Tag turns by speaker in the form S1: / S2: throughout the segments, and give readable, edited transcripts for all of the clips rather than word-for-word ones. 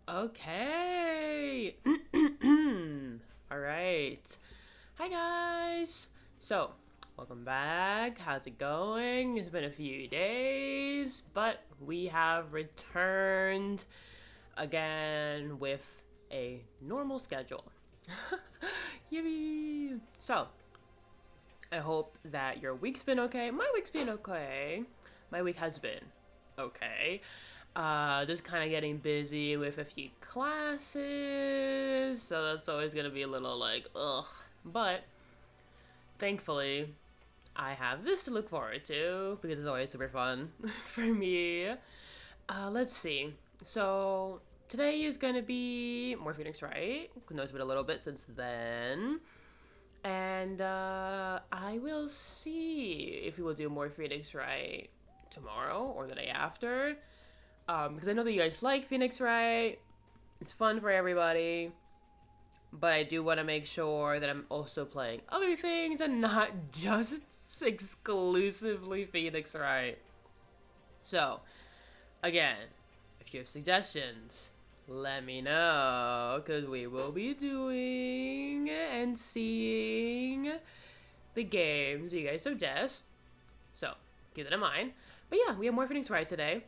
S1: Okay. All right. Hi, guys. So, welcome back. How's it going? It's been a few days, but we have returned again with a normal schedule. Yippee! So, I hope that your week's been okay. My week's been okay. My week has been okay. Just kind of getting busy with a few classes, so that's always gonna be a little like ugh. But thankfully, I have this to look forward to because it's always super fun for me. Let's see. So today is gonna be more Phoenix Wright. I know it's been a little bit since then. And I will see if we will do more Phoenix Wright tomorrow or the day after. Because I know that you guys like Phoenix Wright. It's fun for everybody. But I do want to make sure that I'm also playing other things and not just exclusively Phoenix Wright. So, again, if you have suggestions, let me know. Because we will be doing and seeing the games you guys suggest. So, keep that in mind. But yeah, we have more Phoenix Wright today.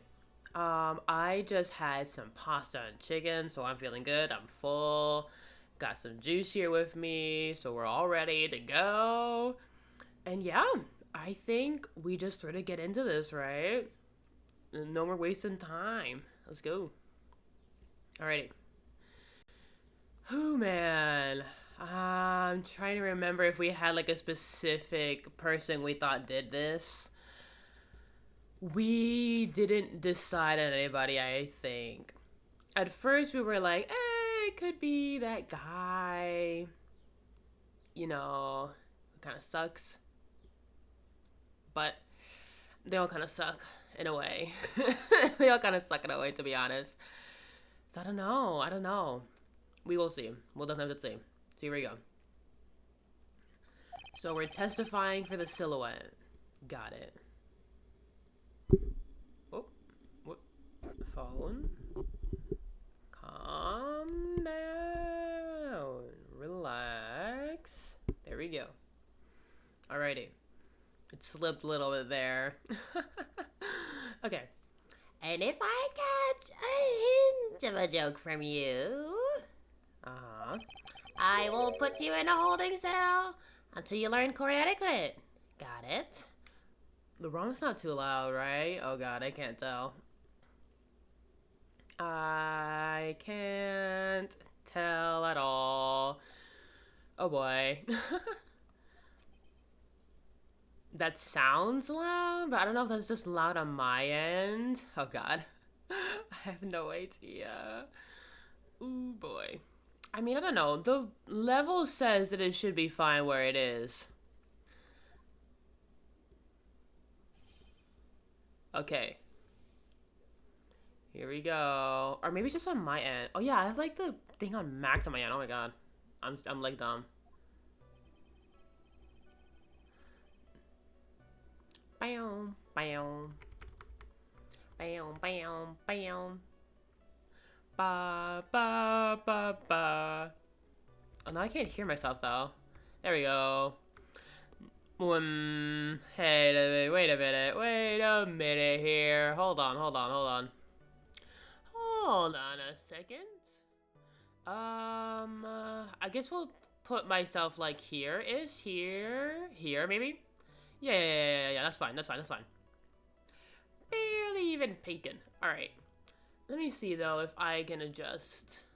S1: I just had some pasta and chicken, so I'm feeling good. I'm full. Got some juice here with me, so we're all ready to go. And yeah, I think we just sort of get into this, right? No more wasting time. Let's go. Alrighty. Oh man. I'm trying to remember if we had like a specific person we thought did this. We didn't decide on anybody, I think. At first, we were like, it could be that guy, who kind of sucks. But they all kind of suck in a way. They all kind of suck in a way, to be honest. So I don't know. I don't know. We will see. We'll definitely have to see. So here we go. So we're testifying for the silhouette. Got it. Oh, what? Phone. Calm down. Relax. There we go. Alrighty. It slipped a little bit there. Okay. And if I catch a hint of a joke from you, uh-huh, I will put you in a holding cell until you learn court etiquette. Got it? The rum's not too loud, right? Oh god, I can't tell. I can't tell at all. Oh boy. That sounds loud, but I don't know if that's just loud on my end. Oh god. I have no idea. Ooh boy. I mean, I don't know. The level says that it should be fine where it is. Okay. Here we go. Or maybe it's just on my end. Oh yeah, I have like the thing on max on my end. Oh my god. I'm like dumb. Bam, bam, bam, bam, bam. Ba ba ba ba. Oh no, I can't hear myself though. There we go. Hey, wait a minute here. Hold on. Hold on a second. I guess we'll put myself like here. Is here maybe? Yeah. That's fine. Barely even peeking. All right. Let me see though if I can adjust.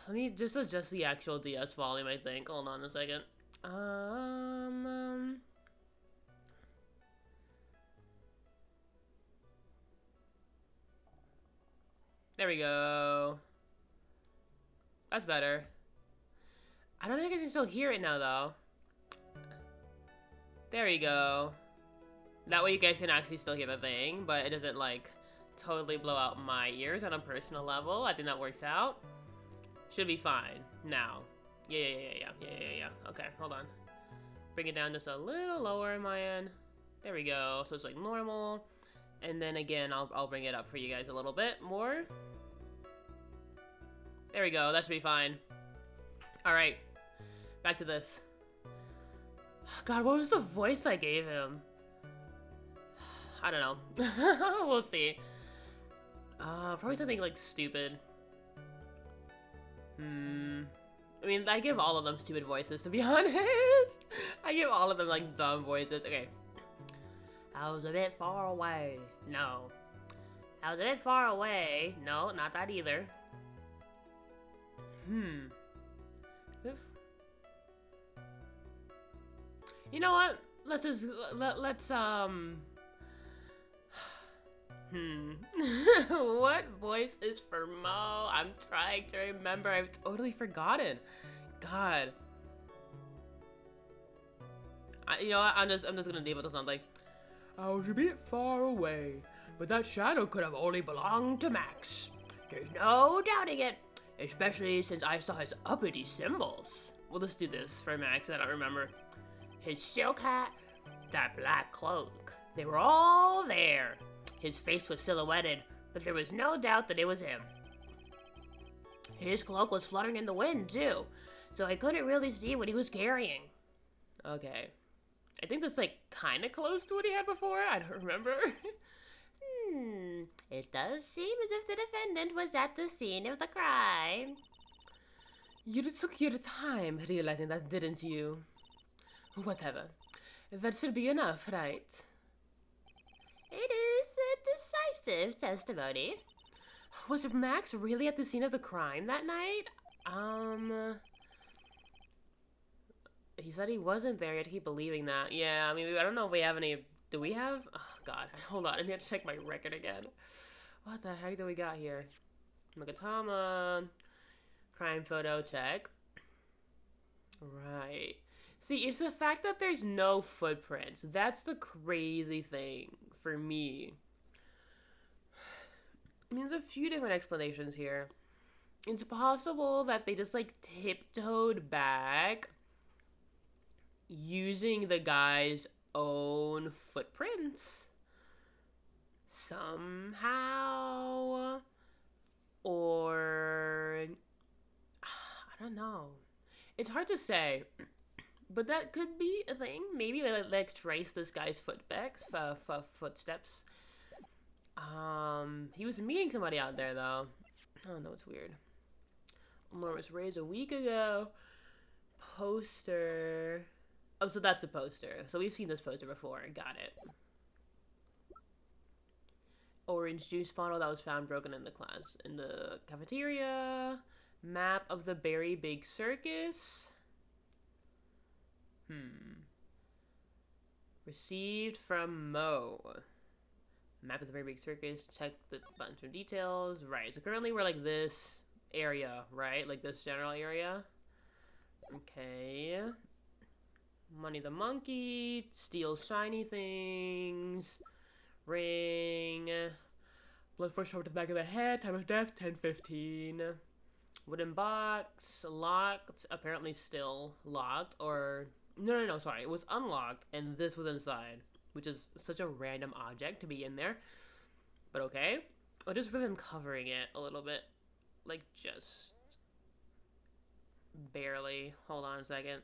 S1: Let me just adjust the actual DS volume. I think. Hold on a second. Um. There we go. That's better. I don't think I can still hear it now though. There we go. That way you guys can actually still hear the thing, but it doesn't like totally blow out my ears on a personal level. I think that works out. Should be fine now. Yeah. Okay, hold on. Bring it down just a little lower on my end. There we go. So it's like normal. And then again, I'll bring it up for you guys a little bit more. There we go. That should be fine. Alright. Back to this. God, what was the voice I gave him? I don't know. We'll see. Probably something, like, stupid. I mean, I give all of them stupid voices, to be honest. I give all of them, like, dumb voices. Okay. I was a bit far away. No. I was a bit far away. No, not that either. You know what? Let's just, let's, What voice is for Mo? I'm trying to remember. I've totally forgotten. God. You know what? I'm just gonna deal with something. I was a bit far away, but that shadow could have only belonged to Max. There's no doubting it, especially since I saw his uppity symbols. We'll just do this for Max. I don't remember. His silk hat, that black cloak. They were all there. His face was silhouetted, but there was no doubt that it was him. His cloak was fluttering in the wind, too, so I couldn't really see what he was carrying. Okay. I think that's, like, kind of close to what he had before. I don't remember.
S2: It does seem as if the defendant was at the scene of the crime.
S1: You took your time realizing that, didn't you? Whatever. That should be enough, right?
S2: It is a decisive testimony.
S1: Was Max really at the scene of the crime that night? He said he wasn't there. You have to keep believing that. Yeah, I mean, I don't know if we have any... Do we have... Oh, God. Hold on. I need to check my record again. What the heck do we got here? Magatama. Crime photo check. Right. See, it's the fact that there's no footprints. That's the crazy thing for me. I mean, there's a few different explanations here. It's possible that they just, like, tiptoed back using the guy's own footprints somehow, or I don't know. It's hard to say, but that could be a thing. Maybe they like trace this guy's footsteps. He was meeting somebody out there though. Oh no, it's weird. Alarm was raised a week ago. Poster. Oh, so that's a poster. So we've seen this poster before. Got it. Orange juice bottle that was found broken in the cafeteria. Map of the Berry Big Circus. Received from Mo. Map of the Berry Big Circus. Check the bunch of details. Right. So currently we're like this area, right? Like this general area. Okay. Money the Monkey. Steals shiny things. Ring. Blood force over to the back of the head. Time of death 10:15. Wooden box. Locked. Apparently still locked. Or no, sorry. It was unlocked and this was inside, which is such a random object to be in there. But okay. I'll just for them covering it a little bit. Like just barely. Hold on a second.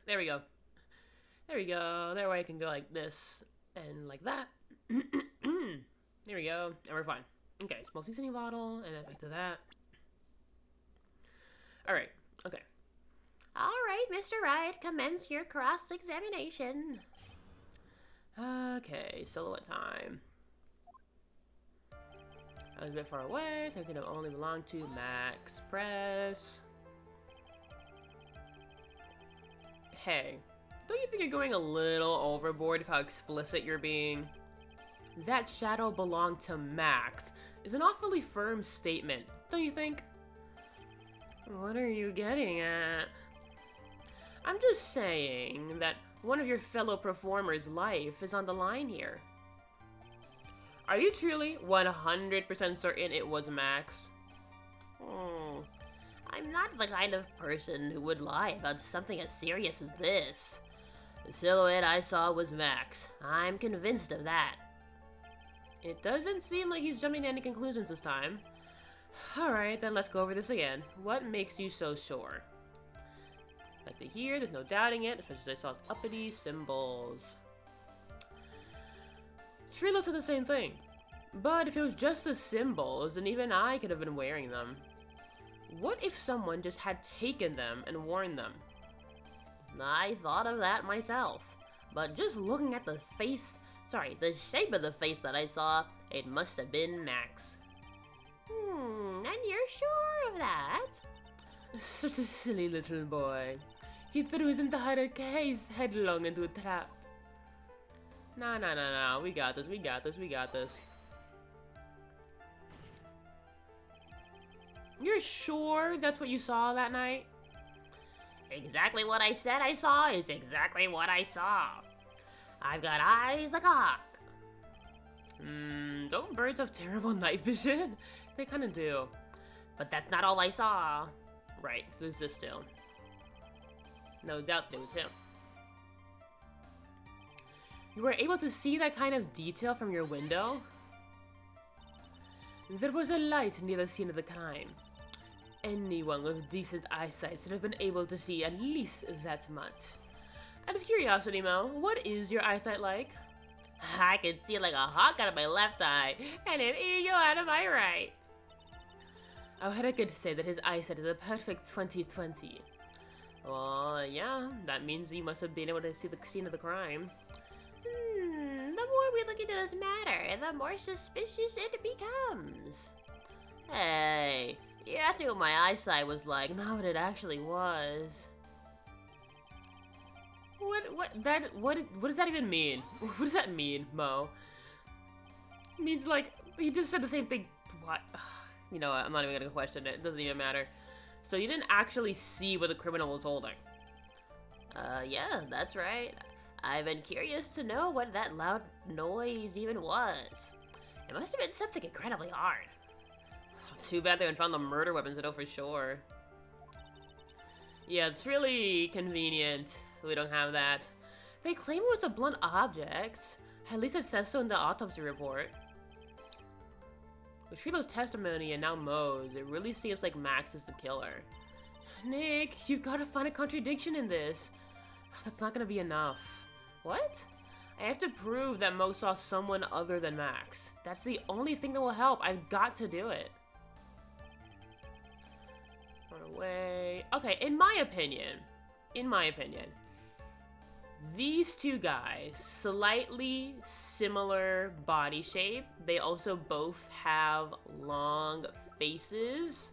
S1: There we go. There we go. There way I can go like this and like that. There we go. And we're fine. Okay, small seasoning bottle, and then back to that. Alright, okay.
S2: Alright, Mr. Wright, commence your cross-examination.
S1: Okay, silhouette time. I was a bit far away, so I could only belong to Max Press. Hey, don't you think you're going a little overboard with how explicit you're being? That shadow belonged to Max is an awfully firm statement, don't you think? What are you getting at? I'm just saying that one of your fellow performers' life is on the line here. Are you truly 100% certain it was Max?
S2: I'm not the kind of person who would lie about something as serious as this. The silhouette I saw was Max. I'm convinced of that.
S1: It doesn't seem like he's jumping to any conclusions this time. Alright, then let's go over this again. What makes you so sure? Like to hear, there's no doubting it, especially as I saw uppity symbols. Shrilo said the same thing. But if it was just the symbols, then even I could have been wearing them. What if someone just had taken them and worn them?
S2: I thought of that myself, but just looking at the shape of the face that I saw, it must have been Max. And you're sure of that?
S1: Such a silly little boy. He threw his entire case headlong into a trap. No. We got this. You're sure that's what you saw that night?
S2: Exactly what I said I saw is exactly what I saw. I've got eyes like a hawk.
S1: Don't birds have terrible night vision? They kind of do.
S2: But that's not all I saw.
S1: Right, there's this too. No doubt that it was him. You were able to see that kind of detail from your window? There was a light near the scene of the crime. Anyone with decent eyesight should have been able to see at least that much. Out of curiosity, Mo, what is your eyesight like?
S2: I can see like a hawk out of my left eye and an eagle out of my right.
S1: Oh, I could say that his eyesight is a perfect 20/20. Well, yeah, that means you must have been able to see the scene of the crime.
S2: The more we look into this matter, the more suspicious it becomes. Hey, you asked me what my eyesight was like, not what it actually was.
S1: What does that even mean? What does that mean, Mo? It means like, he just said the same thing. What? You know what, I'm not even gonna question it. It doesn't even matter. So you didn't actually see what the criminal was holding?
S2: Yeah, that's right. I've been curious to know what that loud noise even was. It must have been something incredibly hard.
S1: Too bad they haven't found the murder weapons to know for sure. Yeah, it's really convenient we don't have that. They claim it was a blunt object. At least it says so in the autopsy report. With Shrilo's testimony and now Mo's, it really seems like Max is the killer. Nick, you've got to find a contradiction in this. That's not gonna be enough. What? I have to prove that Mo saw someone other than Max. That's the only thing that will help. I've got to do it. Run away. Okay, in my opinion, these two guys, slightly similar body shape. They also both have long faces.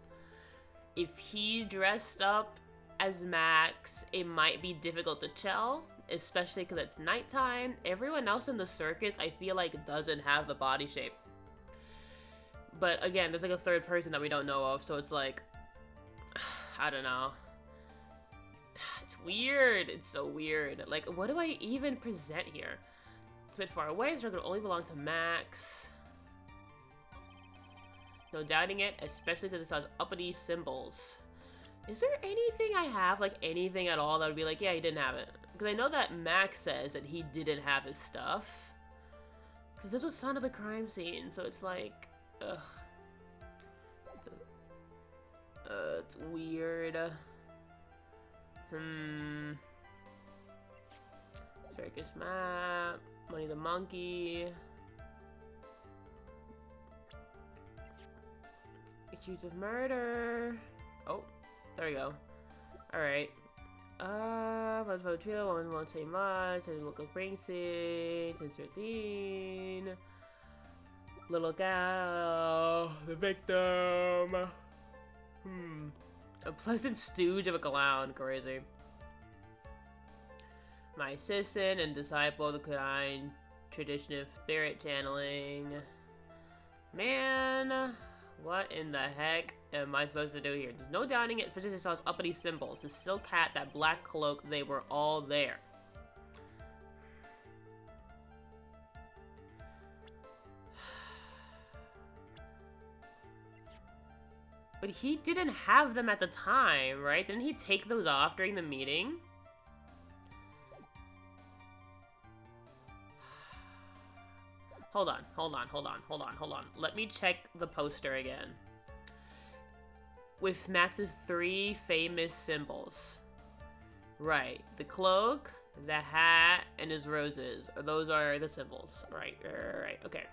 S1: If he dressed up as Max, it might be difficult to tell, especially because it's nighttime. Everyone else in the circus, I feel like, doesn't have the body shape. But again, there's like a third person that we don't know of, so it's like, I don't know. It's weird. It's so weird. Like, what do I even present here? It's a bit far away, so it could only belong to Max. No doubting it, especially since it has uppity symbols. Is there anything I have, like anything at all, that would be like, yeah, he didn't have it? Because I know that Max says that he didn't have his stuff. Because this was found at the crime scene, so it's like, ugh. It's weird. Circus map. Money the Monkey. Accused of murder. Oh, there we go. Alright. But for Trio, one won't say much. And local bring scene. 1013. Little gal. The victim. A pleasant stooge of a clown. Crazy. My assistant and disciple of the Kudain tradition of spirit channeling. Man, what in the heck am I supposed to do here? There's no doubting it, especially since I saw his uppity symbols. His silk hat, that black cloak, they were all there. But he didn't have them at the time, right? Didn't he take those off during the meeting? Hold on. Let me check the poster again. with Max's 3 famous symbols. Right. The cloak, the hat, and his roses. Those are the symbols. Right. Okay.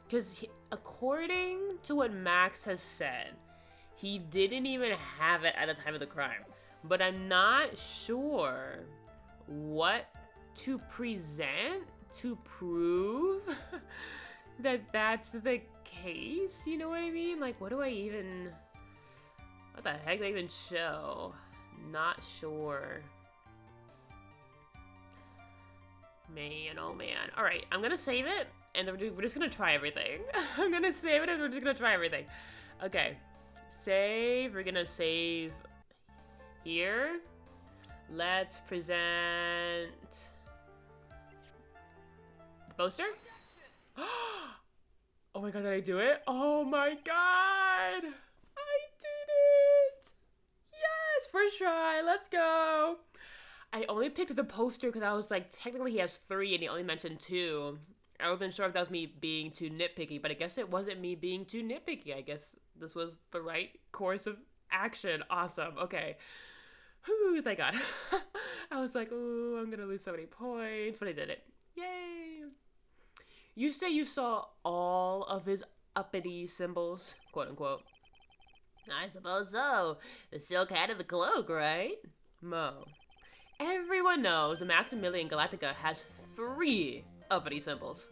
S1: Because according to what Max has said, he didn't even have it at the time of the crime. But I'm not sure what to present to prove that that's the case. You know what I mean? Like, what do I even... What the heck do I even show? Not sure. Man, oh man. Alright, I'm gonna save it, and we're just gonna try everything. I'm gonna save it, and we're just gonna try everything. Okay. Save. We're gonna save here. Let's present the poster. Oh my god, did I do it? Oh my god! I did it! Yes! First try, let's go! I only picked the poster because I was like, technically he has 3 and he only mentioned 2. I wasn't sure if that was me being too nitpicky, but I guess it wasn't me being too nitpicky. I guess this was the right course of action. Awesome. Okay. Whew, thank God. I was like, ooh, I'm gonna lose so many points, but I did it. Yay! You say you saw all of his uppity symbols, quote unquote.
S2: I suppose so. The silk hat and the cloak, right?
S1: Mo. Everyone knows Maximilian Galactica has 3 uppity symbols.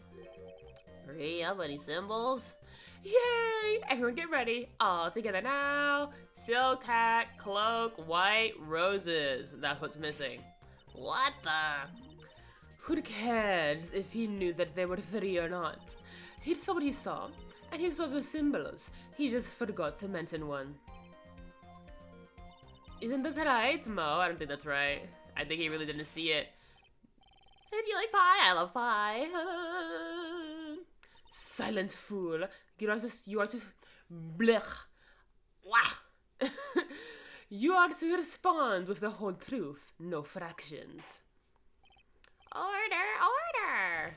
S2: 3 uppity symbols?
S1: Yay! Everyone get ready. All together now. Silk hat, cloak, white roses. That's what's missing.
S2: What the?
S1: Who cares if he knew that there were 3 or not? He saw what he saw, and he saw the symbols. He just forgot to mention one. Isn't that right, Mo? I don't think that's right. I think he really didn't see it.
S2: Do you like pie? I love pie.
S1: Silent fool. You are to blech. Wah. You are to respond with the whole truth, no fractions.
S2: Order!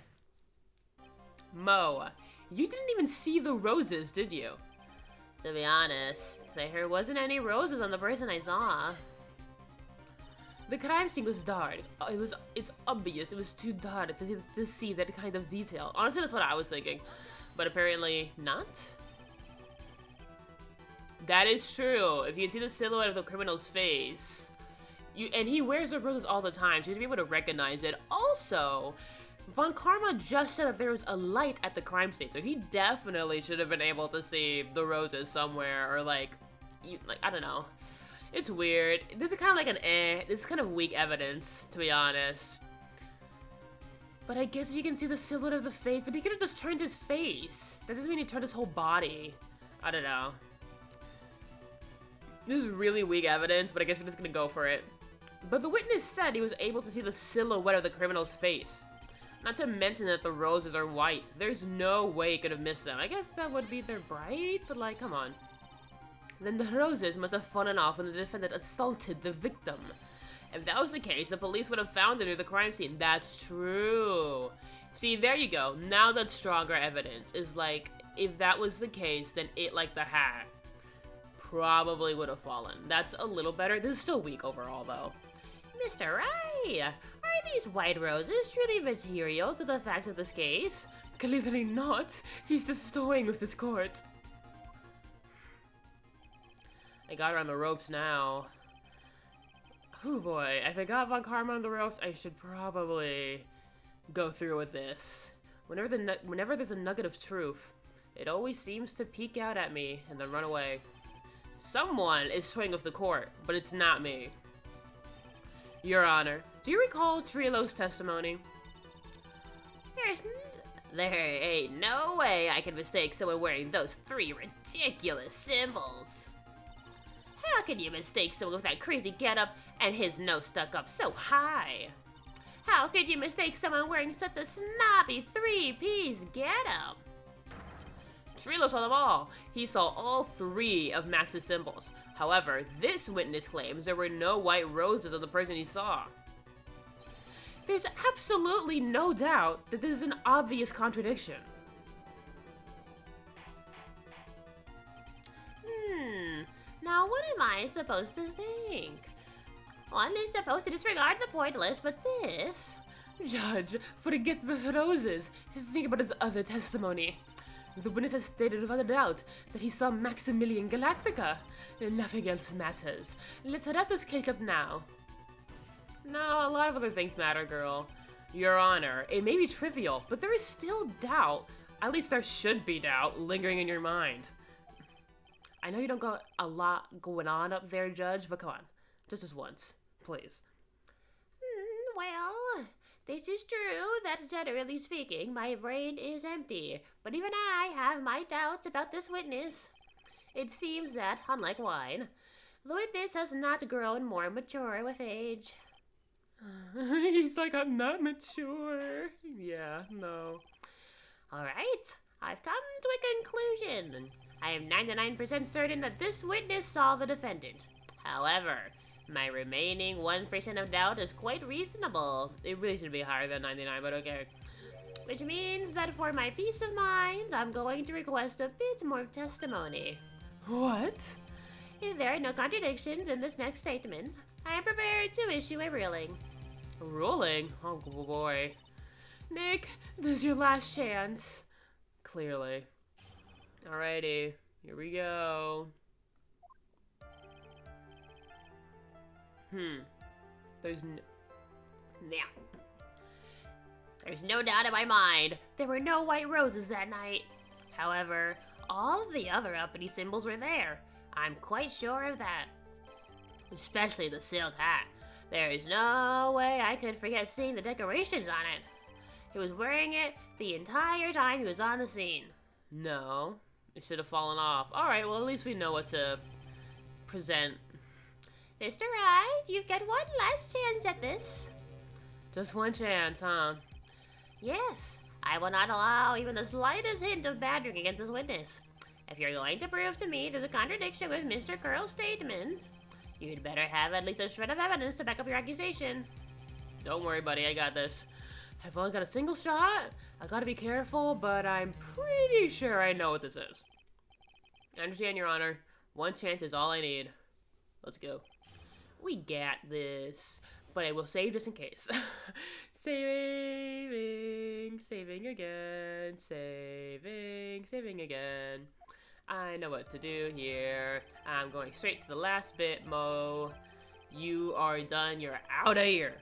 S1: Mo, you didn't even see the roses, did you?
S2: To be honest, there wasn't any roses on the person I saw.
S1: The crime scene was dark. It's obvious. It was too dark to see that kind of detail. Honestly, that's what I was thinking. But apparently not. That is true. If you can see the silhouette of the criminal's face, and he wears the roses all the time, so you'd be able to recognize it. Also, Von Karma just said that there was a light at the crime scene, so he definitely should have been able to see the roses somewhere, or like I don't know. It's weird. This is kind of like this is kind of weak evidence, to be honest. But I guess you can see the silhouette of the face, but he could have just turned his face. That doesn't mean he turned his whole body. I don't know. This is really weak evidence, but I guess we're just gonna go for it. But the witness said he was able to see the silhouette of the criminal's face. Not to mention that the roses are white. There's no way he could have missed them. I guess that would be they're bright, but like, come on. Then the roses must have fallen off when the defendant assaulted the victim. If that was the case, the police would have found it near the crime scene. That's true. See, there you go. Now that's stronger evidence. Is like, if that was the case, then it, like the hat, probably would have fallen. That's a little better. This is still weak overall, though.
S2: Mr. Rai, are these white roses truly material to the facts of this case?
S1: Clearly not. He's just toying with this court. I got her on the ropes now. Oh boy, if I got Von Karma on the ropes, I should probably go through with this. Whenever there's a nugget of truth, it always seems to peek out at me and then run away. Someone is toying with the court, but it's not me. Your Honor, do you recall Trilo's testimony?
S2: There ain't no way I can mistake someone wearing those 3 ridiculous symbols. How can you mistake someone with that crazy getup and his nose stuck up so high? How could you mistake someone wearing such a snobby 3-piece getup?
S1: Trilo saw them all. He saw all 3 of Max's symbols. However, this witness claims there were no white roses on the person he saw. There's absolutely no doubt that this is an obvious contradiction.
S2: what am I supposed to think? One is supposed to disregard the pointless, but this...
S1: Judge, forget the roses. Think about his other testimony. The witness has stated without a doubt that he saw Maximilian Galactica. Nothing else matters. Let's wrap this case up now. No, a lot of other things matter, girl. Your Honor, it may be trivial, but there is still doubt. At least there should be doubt lingering in your mind. I know you don't got a lot going on up there, Judge, but come on. Just this once, please.
S2: Well, this is true that generally speaking, my brain is empty. But even I have my doubts about this witness. It seems that, unlike wine, the witness has not grown more mature with age.
S1: He's like, I'm not mature. Yeah, no.
S2: Alright, I've come to a conclusion. I am 99% certain that this witness saw the defendant. However, my remaining 1% of doubt is quite reasonable. It really should be higher than 99, but okay. Which means that for my peace of mind, I'm going to request a bit more testimony.
S1: What?
S2: If there are no contradictions in this next statement, I am prepared to issue a ruling.
S1: Ruling? Oh boy. Nick, this is your last chance. Clearly. Alrighty, here we go. There's
S2: no doubt in my mind, there were no white roses that night. However, all of the other uppity symbols were there. I'm quite sure of that. Especially the silk hat. There is no way I could forget seeing the decorations on it. He was wearing it the entire time he was on the scene.
S1: No, it should have fallen off. Alright, well at least we know what to present.
S2: Mr. Wright, you get one last chance at this.
S1: Just one chance, huh?
S2: Yes, I will not allow even the slightest hint of badgering against this witness. If you're going to prove to me there's a contradiction with Mr. Curl's statement, you'd better have at least a shred of evidence to back up your accusation.
S1: Don't worry, buddy, I got this. I've only got a single shot. I gotta be careful, but I'm pretty sure I know what this is. I understand, Your Honor. One chance is all I need. Let's go. We got this, but I will save just in case. Saving again, saving again. I know what to do here. I'm going straight to the last bit, Mo. You are done, you're out of here.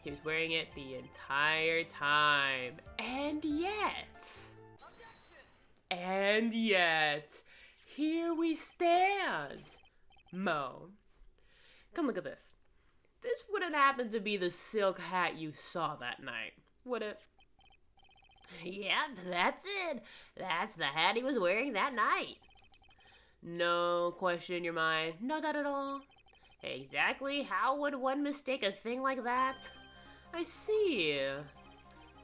S1: He was wearing it the entire time. And yet, here we stand. Mo, come look at this. This wouldn't happen to be the silk hat you saw that night, would it?
S2: Yep, that's it. That's the hat he was wearing that night.
S1: No question in your mind, no doubt at all.
S2: Exactly how would one mistake a thing like that?
S1: I see.
S2: Is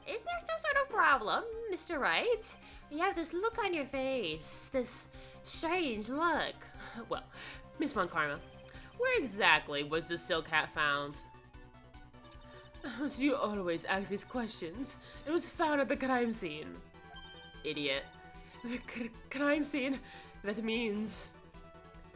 S2: there some sort of problem, Mr. Wright? You have this look on your face, this strange look.
S1: Well, Miss Von Karma, where exactly was the silk hat found? You always ask these questions. It was found at the crime scene. Idiot. The crime scene? That means...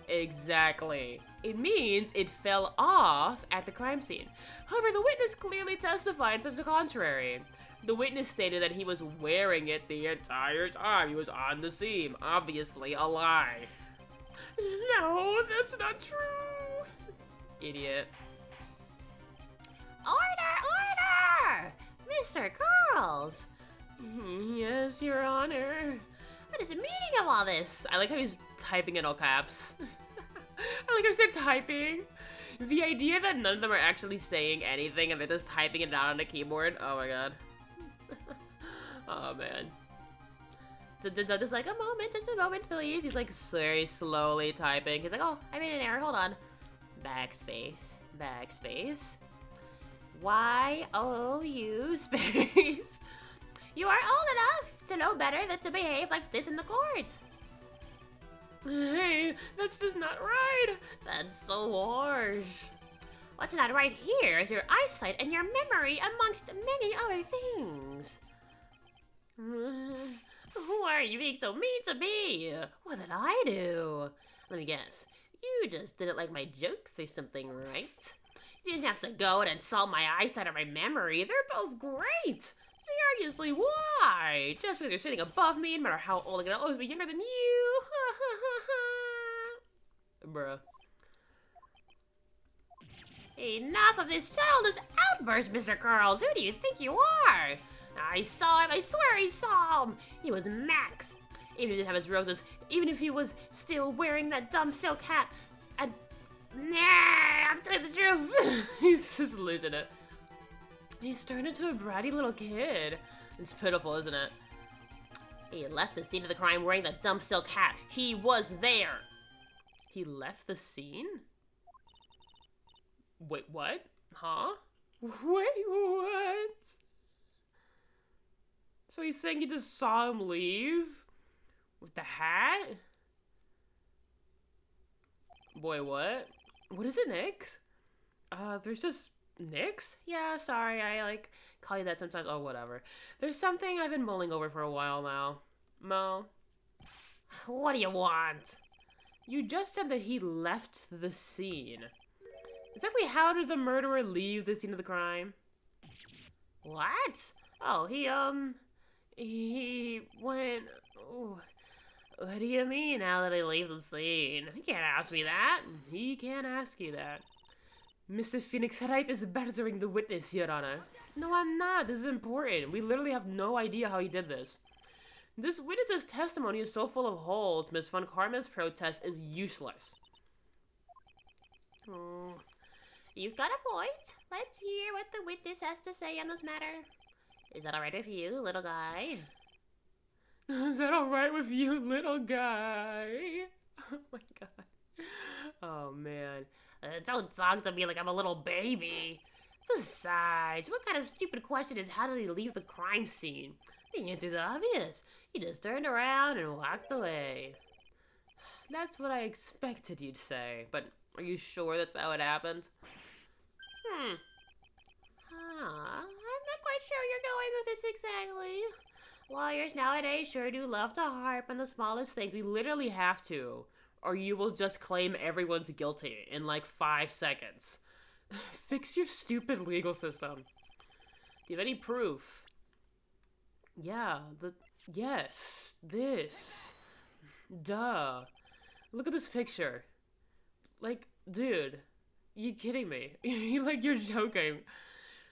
S1: Exactly. It means it fell off at the crime scene. However, the witness clearly testified to the contrary. The witness stated that he was wearing it the entire time he was on the scene. Obviously a lie. No, that's not true. Idiot.
S2: Order! Mr. Curls!
S1: Yes, Your Honor.
S2: What is the meaning of all this?
S1: I like how he's typing in all caps. I like how he said typing. The idea that none of them are actually saying anything and they're just typing it out on a keyboard. Oh my god. Oh man. Just like just a moment, please. He's like very slowly typing. He's like, oh, I made an error. Hold on. Backspace. Y-O-U space.
S2: You are old enough to know better than to behave like this in the court.
S1: Hey, that's just not right.
S2: That's so harsh. What's not right here is your eyesight and your memory, amongst many other things. Why are you being so mean to me? What did I do? Let me guess. You just didn't like my jokes or something, right? You didn't have to go and insult my eyesight or my memory. They're both great. Seriously, why? Just because you're sitting above me, no matter how old I'm gonna always be younger than you.
S1: Bruh.
S2: Enough of this childish outburst, Mr. Curls. Who do you think you are? I saw him. I swear I saw him. He was Max. Even if he didn't have his roses, even if he was still wearing that dumb silk hat, and nah, I'm telling the truth.
S1: He's just losing it. He's turned into a bratty little kid. It's pitiful, isn't it?
S2: He left the scene of the crime wearing that dumb silk hat. He was there.
S1: He left the scene? Wait, what? Huh? Wait, what? So he's saying he just saw him leave? With the hat? Boy, what? What is it, Nyx? There's just... Nyx? Yeah, sorry, I, call you that sometimes. Oh, whatever. There's something I've been mulling over for a while now. Mo?
S2: What do you want?
S1: You just said that he left the scene. Exactly how did the murderer leave the scene of the crime?
S2: What?
S1: Oh, he went... Ooh. What do you mean, how did he leave the scene? He can't ask me that. He can't ask you that. Mr. Phoenix Wright is bettering the witness, Your Honor. No, I'm not. This is important. We literally have no idea how he did this. This witness's testimony is so full of holes, Miss Von Karma's protest is useless.
S2: Oh. You've got a point. Let's hear what the witness has to say on this matter. Is that alright with you, little guy?
S1: Is that alright with you, little guy? Oh my god. Oh man.
S2: Don't talk to me like I'm a little baby. Besides, what kind of stupid question is how did he leave the crime scene? The answer's obvious. He just turned around and walked away.
S1: That's what I expected you'd say, but are you sure that's how it happened?
S2: I'm not quite sure you're going with this exactly. Lawyers nowadays sure do love to harp on the smallest things.
S1: We literally have to, or you will just claim everyone's guilty in like 5 seconds. Fix your stupid legal system. Do you have any proof? Yeah, yes, this. Duh. Look at this picture. Like, dude, you kidding me? Like, you're joking.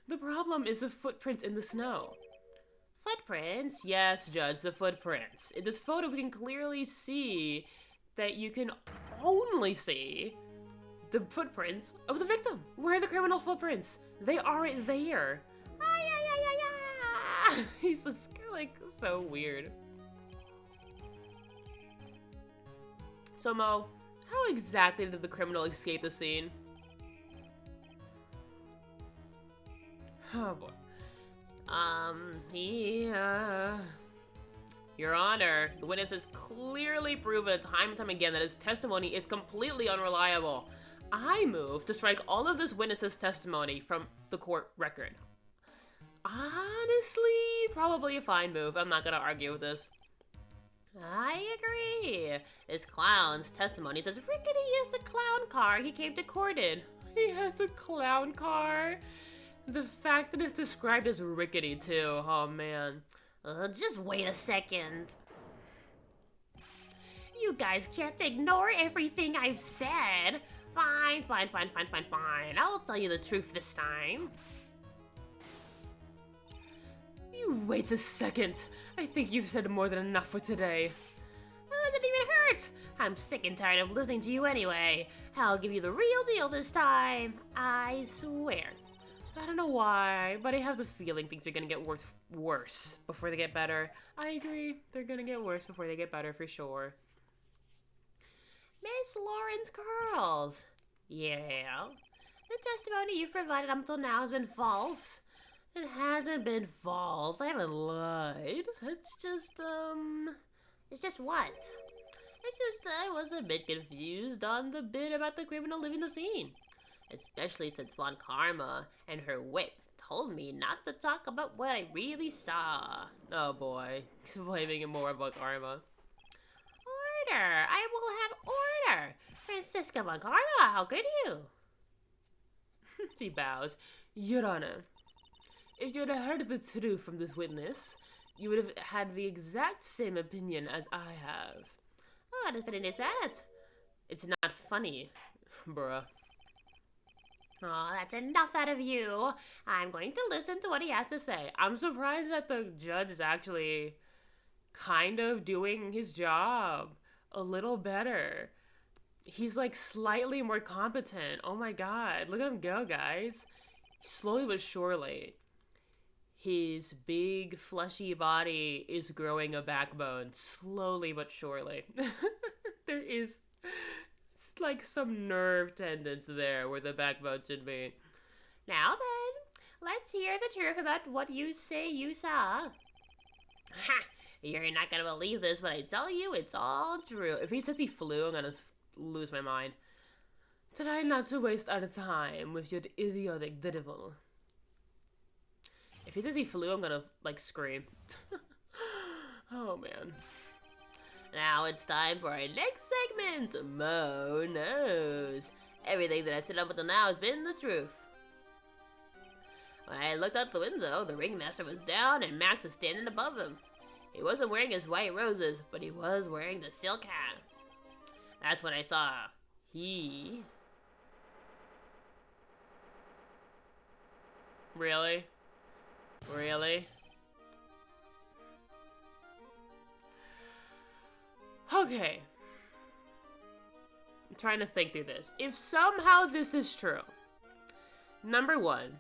S1: The problem is the footprints in the snow.
S2: Footprints?
S1: Yes, Judge, the footprints. In this photo, we can clearly see that you can only see the footprints of the victim. Where are the criminal's footprints? They aren't there. He's just, like, so weird. So, Mo, how exactly did the criminal escape the scene? Oh, boy. Your Honor, the witness has clearly proven time and time again that his testimony is completely unreliable. I move to strike all of this witness's testimony from the court record. Honestly, probably a fine move. I'm not gonna argue with this.
S2: I agree. This clown's testimony says Rickety is a clown car he came to court in.
S1: He has a clown car? The fact that it's described as rickety, too. Oh, man.
S2: Just wait a second. You guys can't ignore everything I've said. Fine. I'll tell you the truth this time.
S1: You wait a second. I think you've said more than enough for today.
S2: It doesn't even hurt. I'm sick and tired of listening to you anyway. I'll give you the real deal this time. I swear.
S1: I don't know why, but I have the feeling things are gonna get worse before they get better. I agree. They're gonna get worse before they get better for sure.
S2: Miss Lawrence Curls. Yeah? The testimony you've provided up until now has been false. It hasn't been false. I haven't lied. It's just what? It's just I was a bit confused on the bit about the criminal leaving the scene. Especially since Von Karma and her whip told me not to talk about what I really saw.
S1: Oh boy, blaming him more about karma.
S2: Order! I will have order! Francisca Bancarma, how could you?
S1: She bows. Your Honor, if you had heard the truth from this witness, you would have had the exact same opinion as I have.
S2: What opinion is that?
S1: It's not funny, bruh.
S2: Oh, that's enough out of you. I'm going to listen to what he has to say.
S1: I'm surprised that the judge is actually kind of doing his job a little better. He's like slightly more competent. Oh my god, look at him go, guys. Slowly but surely, his big fleshy body is growing a backbone. Slowly but surely. There is like some nerve tendons there where the backbone should be.
S2: Now then, let's hear the truth about what you say you saw. Ha! You're not gonna believe this, but I tell you, it's all true.
S1: If he says he flew, I'm gonna lose my mind. Try not to waste our time with your idiotic drivel. If he says he flew, I'm gonna, like, scream. Oh, man.
S2: Now it's time for our next segment, Mo Knows. Everything that I said up until now has been the truth. When I looked out the window, the ringmaster was down and Max was standing above him. He wasn't wearing his white roses, but he was wearing the silk hat. That's when I saw he...
S1: Really? Really? Okay. I'm trying to think through this. If somehow this is true, number one,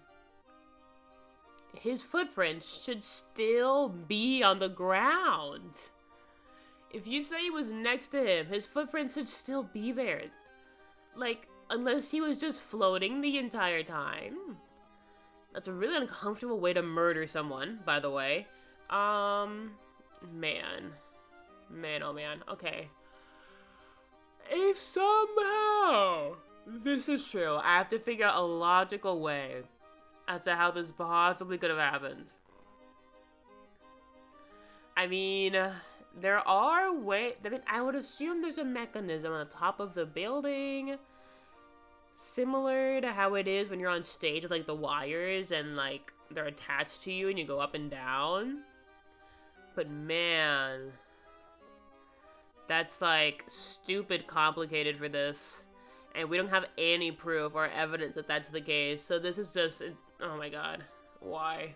S1: his footprints should still be on the ground. If you say he was next to him, his footprints should still be there. Like, unless he was just floating the entire time. That's a really uncomfortable way to murder someone, by the way. Man. Man, oh man. Okay. If somehow this is true, I have to figure out a logical way as to how this possibly could have happened. I mean, there are ways... I mean, I would assume there's a mechanism on the top of the building similar to how it is when you're on stage with, like, the wires and, like, they're attached to you and you go up and down. But, man... that's, like, stupid complicated for this. And we don't have any proof or evidence that that's the case. So this is just... oh my god. Why?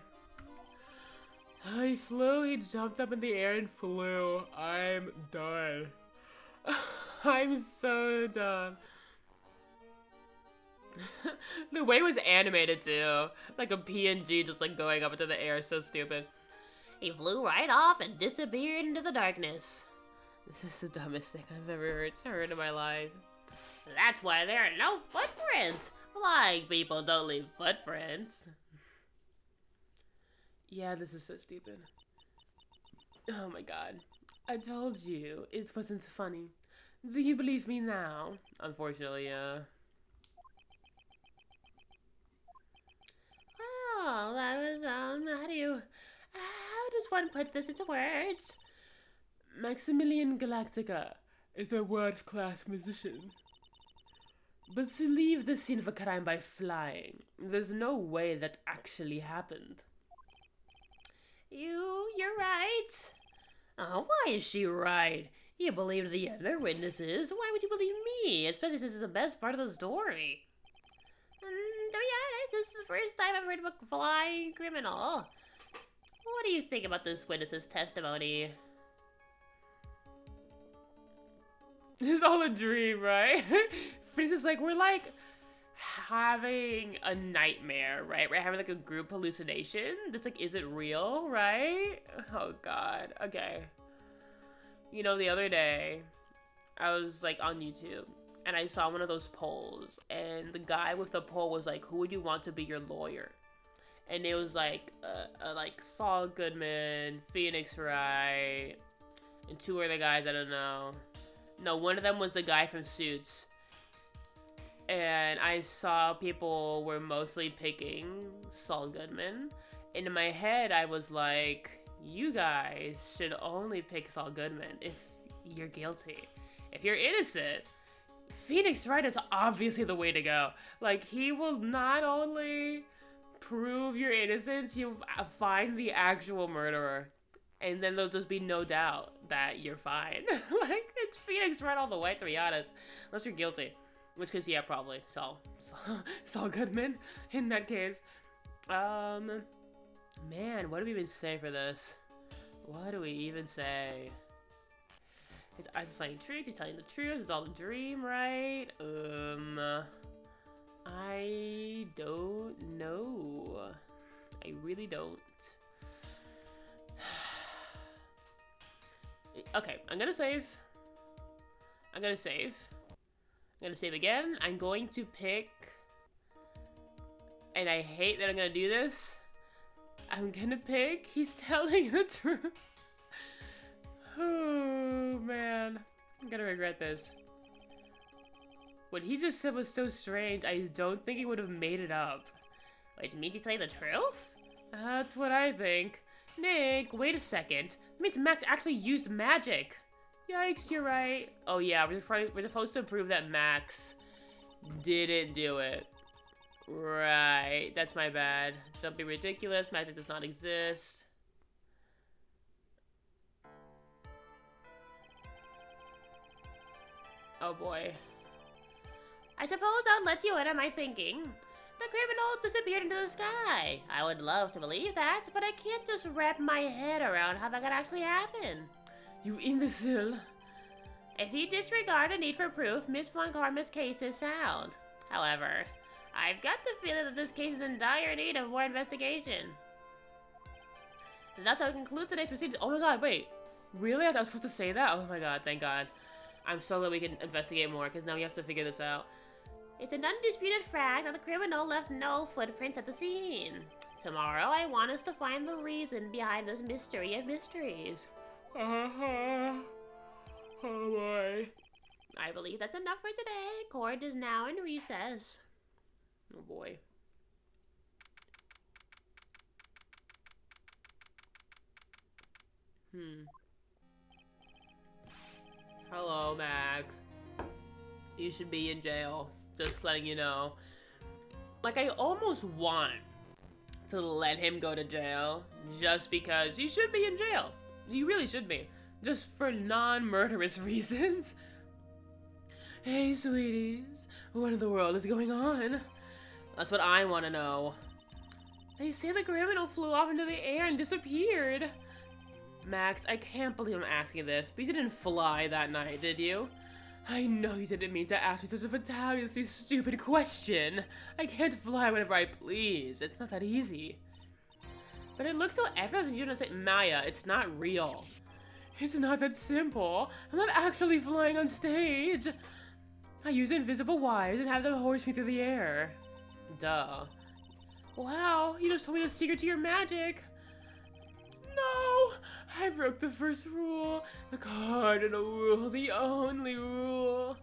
S1: He flew, he jumped up in the air and flew. I'm done. I'm so done. The way it was animated too. Like a PNG just like going up into the air. So stupid.
S2: He flew right off and disappeared into the darkness.
S1: This is the dumbest thing I've ever heard in my life.
S2: That's why there are no footprints. Flying people don't leave footprints.
S1: Yeah, this is so stupid. Oh my god. I told you it wasn't funny. Do you believe me now? Unfortunately, yeah.
S2: Oh, that was, how does one put this into words?
S1: Maximilian Galactica is a world-class musician. But to leave the scene of a crime by flying, there's no way that actually happened.
S2: You're right. Oh, why is she right? You believed the other witnesses. Why would you believe me? Especially since it's the best part of the story. To be honest, this is the first time I've heard of a flying criminal. What do you think about this witness's testimony?
S1: This is all a dream, right? It's like, we're like having a nightmare, right? We're having like a group hallucination. That's like, is it real, right? Oh god, okay. You know, the other day, I was like on YouTube, and I saw one of those polls, and the guy with the poll was like, who would you want to be your lawyer? And it was like, like Saul Goodman, Phoenix Wright, and two other guys, I don't know. No, one of them was the guy from Suits. and I saw people were mostly picking Saul Goodman. And in my head, I was like, you guys should only pick Saul Goodman if you're guilty. If you're innocent, Phoenix Wright is obviously the way to go. Like, he will not only prove your innocence, you find the actual murderer. And then there'll just be no doubt that you're fine. Like, it's Phoenix Wright all the way, to be honest. Unless you're guilty. Which case, yeah, probably. Saul Goodman, in that case. Man, what do we even say for this? What do we even say? His eyes are playing tricks, he's telling the truth, it's all a dream, right? I don't know. I really don't. Okay, I'm gonna save. I'm gonna save again. I'm going to pick, and I hate that I'm gonna do this. I'm gonna pick, he's telling the truth. Oh, man. I'm gonna regret this. What he just said was so strange, I don't think he would have made it up.
S2: Which means he's telling the truth?
S1: That's what I think. Nick, wait a second. That means Max actually used magic. Yikes, you're right. Oh yeah, we're supposed to prove that Max didn't do it. Right, that's my bad. Don't be ridiculous, magic does not exist. Oh boy.
S2: I suppose I'll let you in on my thinking. The criminal disappeared into the sky. I would love to believe that, but I can't just wrap my head around how that could actually happen.
S1: You imbecile.
S2: If you disregard the need for proof, Miss Von Karma's case is sound. However, I've got the feeling that this case is in dire need of more investigation.
S1: And that's how we conclude today's proceedings. Oh my god, wait. Really? I was supposed to say that? Oh my god, thank god. I'm so glad we can investigate more, because now we have to figure this out.
S2: It's an undisputed fact that the criminal left no footprints at the scene. Tomorrow, I want us to find the reason behind this mystery of mysteries.
S1: Oh boy.
S2: I believe that's enough for today. Court is now in recess.
S1: Oh boy. Hello, Max. You should be in jail. Just letting you know. Like, I almost want to let him go to jail just because he should be in jail. You really should be. Just for non-murderous reasons. Hey, sweeties. What in the world is going on? That's what I want to know. They say the criminal flew off into the air and disappeared. Max, I can't believe I'm asking this, but you didn't fly that night, did you? I know you didn't mean to ask me such a fabulously stupid question. I can't fly whenever I please. It's not that easy. But it looks so effortless when you don't say, Maya, it's not real. It's not that simple. I'm not actually flying on stage. I use invisible wires and have them hoist me through the air. Duh. Wow, you just told me the secret to your magic. No, I broke the first rule, the cardinal rule, the only rule.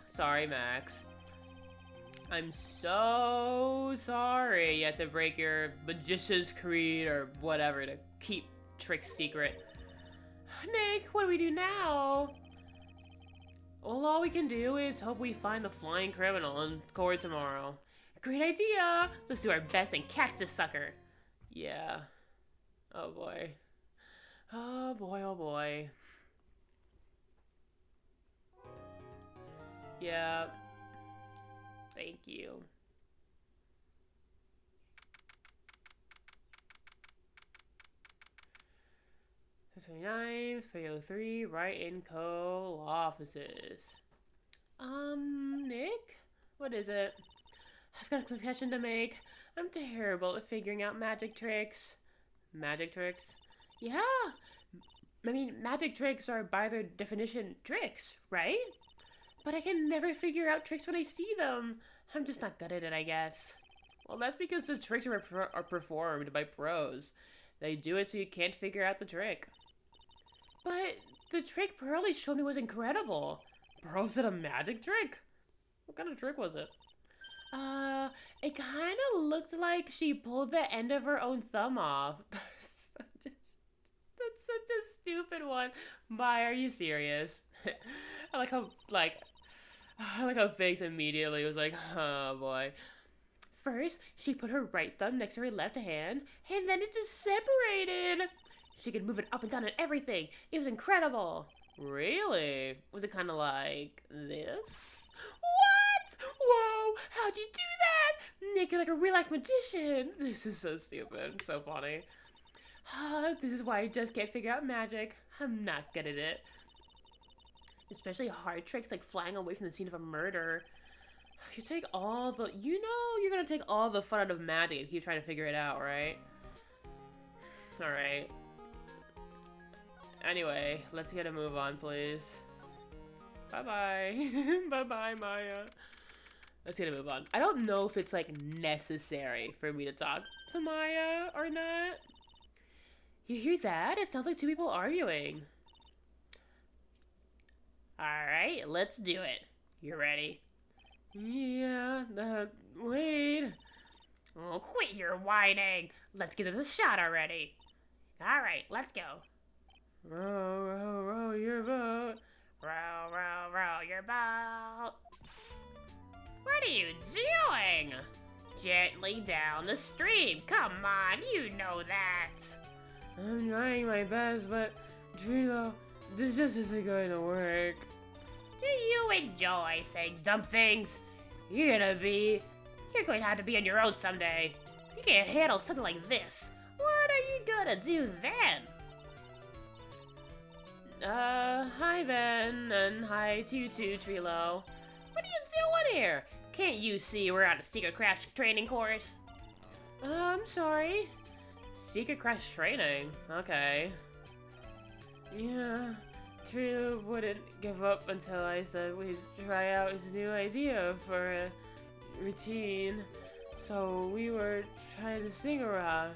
S1: Sorry, Max. I'm so sorry you had to break your magician's creed or whatever to keep Trick's secret. Nick, what do we do now? Well, all we can do is hope we find the flying criminal in court tomorrow. Great idea! Let's do our best and catch this sucker. Yeah. Oh boy. Oh boy, oh boy. Yeah. Thank you. $329, 303, Wright & Co. law offices. Nick? What is it? I've got a confession to make. I'm terrible at figuring out magic tricks. Magic tricks? Yeah! I mean, magic tricks are by their definition tricks, right? But I can never figure out tricks when I see them. I'm just not good at it, I guess. Well, that's because the tricks are performed by pros. They do it so you can't figure out the trick. But the trick Pearlie showed me was incredible. Pearl did a magic trick? What kind of trick was it? It kind of looked like she pulled the end of her own thumb off. That's such a stupid one. Bye, are you serious? I like how, Figs immediately was like, oh boy. First, she put her right thumb next to her left hand, and then it just separated. She could move it up and down and everything. It was incredible. Really? Was it kind of like this? What? Whoa, how'd you do that? Nick, you're like a real-life magician. This is so stupid. So funny. This is why I just can't figure out magic. I'm not good at it. Especially hard tricks like flying away from the scene of a murder. You take all the... You know you're gonna take all the fun out of magic and keep trying to figure it out, right? Alright. Anyway, let's get a move on, please. Bye-bye. Bye-bye, Maya. Let's get a move on. I don't know if it's, like, necessary for me to talk to Maya or not. You hear that? It sounds like two people arguing. Alright, let's do it. You ready? Yeah, wait.
S2: Oh, quit your whining. Let's get this shot already. Alright, let's go.
S1: Row, row, row your boat.
S2: Row, row, row your boat. What are you doing? Gently down the stream. Come on, you know that.
S1: I'm trying my best, but Trilo, this just isn't going to work.
S2: Do you enjoy saying dumb things? You're going to have to be on your own someday. You can't handle something like this. What are you gonna do then?
S1: Hi Ben, and hi Tutu Trilo.
S2: What are you doing here? Can't you see we're on a secret crash training course?
S1: I'm sorry. Secret crash training? Okay. Yeah, Trilo wouldn't give up until I said we'd try out his new idea for a routine. So we were trying to sing around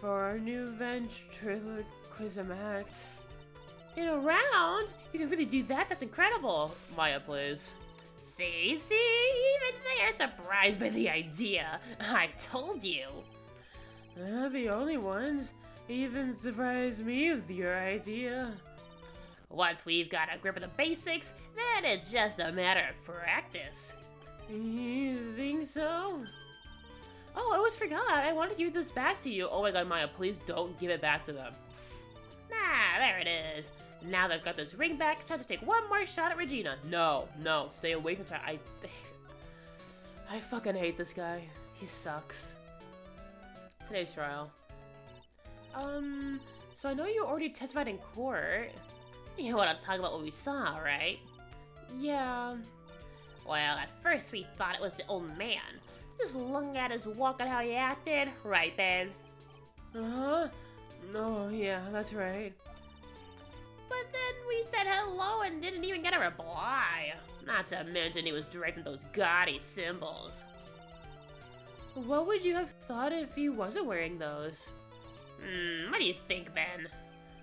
S1: for our new ventriloquism act.
S2: In a round? You can really do that? That's incredible.
S1: Maya, please.
S2: See? Even they're surprised by the idea. I told you.
S1: They're not the only ones. Even surprised me with your idea.
S2: Once we've got a grip of the basics, then it's just a matter of practice.
S1: You think so?
S2: Oh, I almost forgot. I want to give this back to you.
S1: Oh my god, Maya, please don't give it back to them.
S2: Ah, there it is. Now that I've got this ring back, time to take one more shot at Regina.
S1: No, stay away from that. I fucking hate this guy. He sucks. Today's trial. So I know you already testified in court.
S2: You want to talk about what we saw, right?
S1: Yeah.
S2: Well, at first we thought it was the old man. Just looking at his walk and how he acted. Right, Ben?
S1: Uh-huh. No, yeah, that's right.
S2: But then we said hello and didn't even get a reply. Not to mention he was draped in those gaudy symbols.
S1: What would you have thought if he wasn't wearing those?
S2: What do you think, Ben?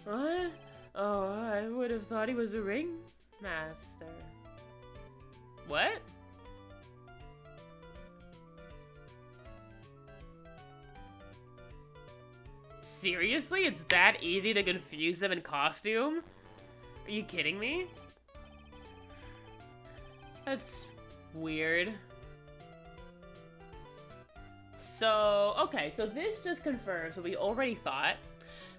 S1: What? Oh, I would have thought he was a ringmaster. What? Seriously? It's that easy to confuse them in costume? Are you kidding me? That's weird. So, okay, so this just confirms what we already thought.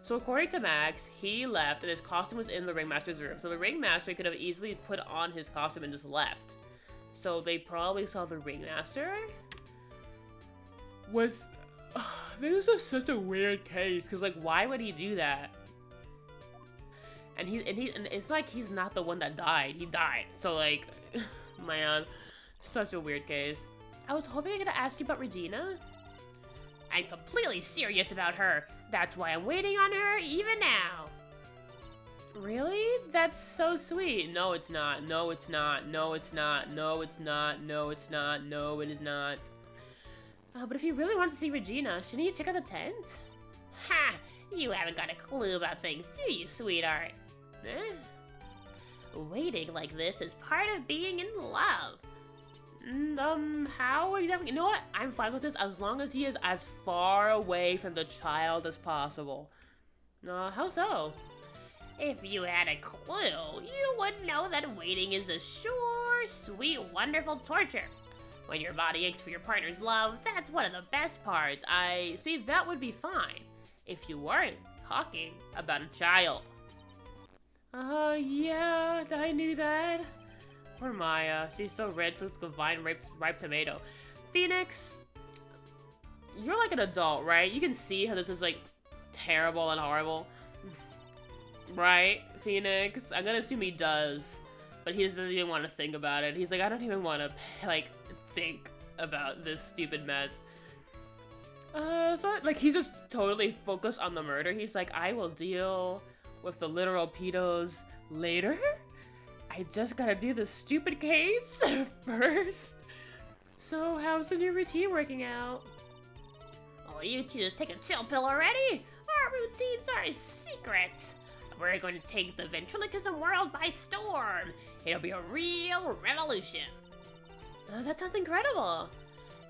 S1: So according to Max, he left and his costume was in the Ringmaster's room. So the Ringmaster could have easily put on his costume and just left. So they probably saw the Ringmaster? Was... this is such a weird case, because, like, why would he do that? And it's like he's not the one that died. He died. So, like, man, such a weird case. I was hoping I could ask you about Regina.
S2: I'm completely serious about her. That's why I'm waiting on her even now.
S1: Really? That's so sweet. No, it's not. No, it's not. No, it's not. No, it's not. No, it's not. No, it is not. But if you really want to see Regina, shouldn't you check out the tent?
S2: Ha! You haven't got a clue about things, do you, sweetheart?
S1: Eh?
S2: Waiting like this is part of being in love.
S1: How exactly? You know what? I'm fine with this as long as he is as far away from the child as possible. How so?
S2: If you had a clue, you would know that waiting is a sure, sweet, wonderful torture. When your body aches for your partner's love, that's one of the best parts.
S1: I see, that would be fine if you weren't talking about a child. Yeah, I knew that. Poor Maya, she's so red, looks like a ripe tomato. Phoenix, you're like an adult, right? You can see how this is like terrible and horrible. Right, Phoenix? I'm gonna assume he does, but he doesn't even want to think about it. He's like, I don't even want to, like, think about this stupid mess. So, like, he's just totally focused on the murder. He's like, I will deal with the literal pedos later. I just gotta do the stupid case first. So, how's the new routine working out?
S2: Oh, you two just take a chill pill already? Our routines are a secret. We're going to take the ventriloquism world by storm. It'll be a real revolution.
S1: That sounds incredible.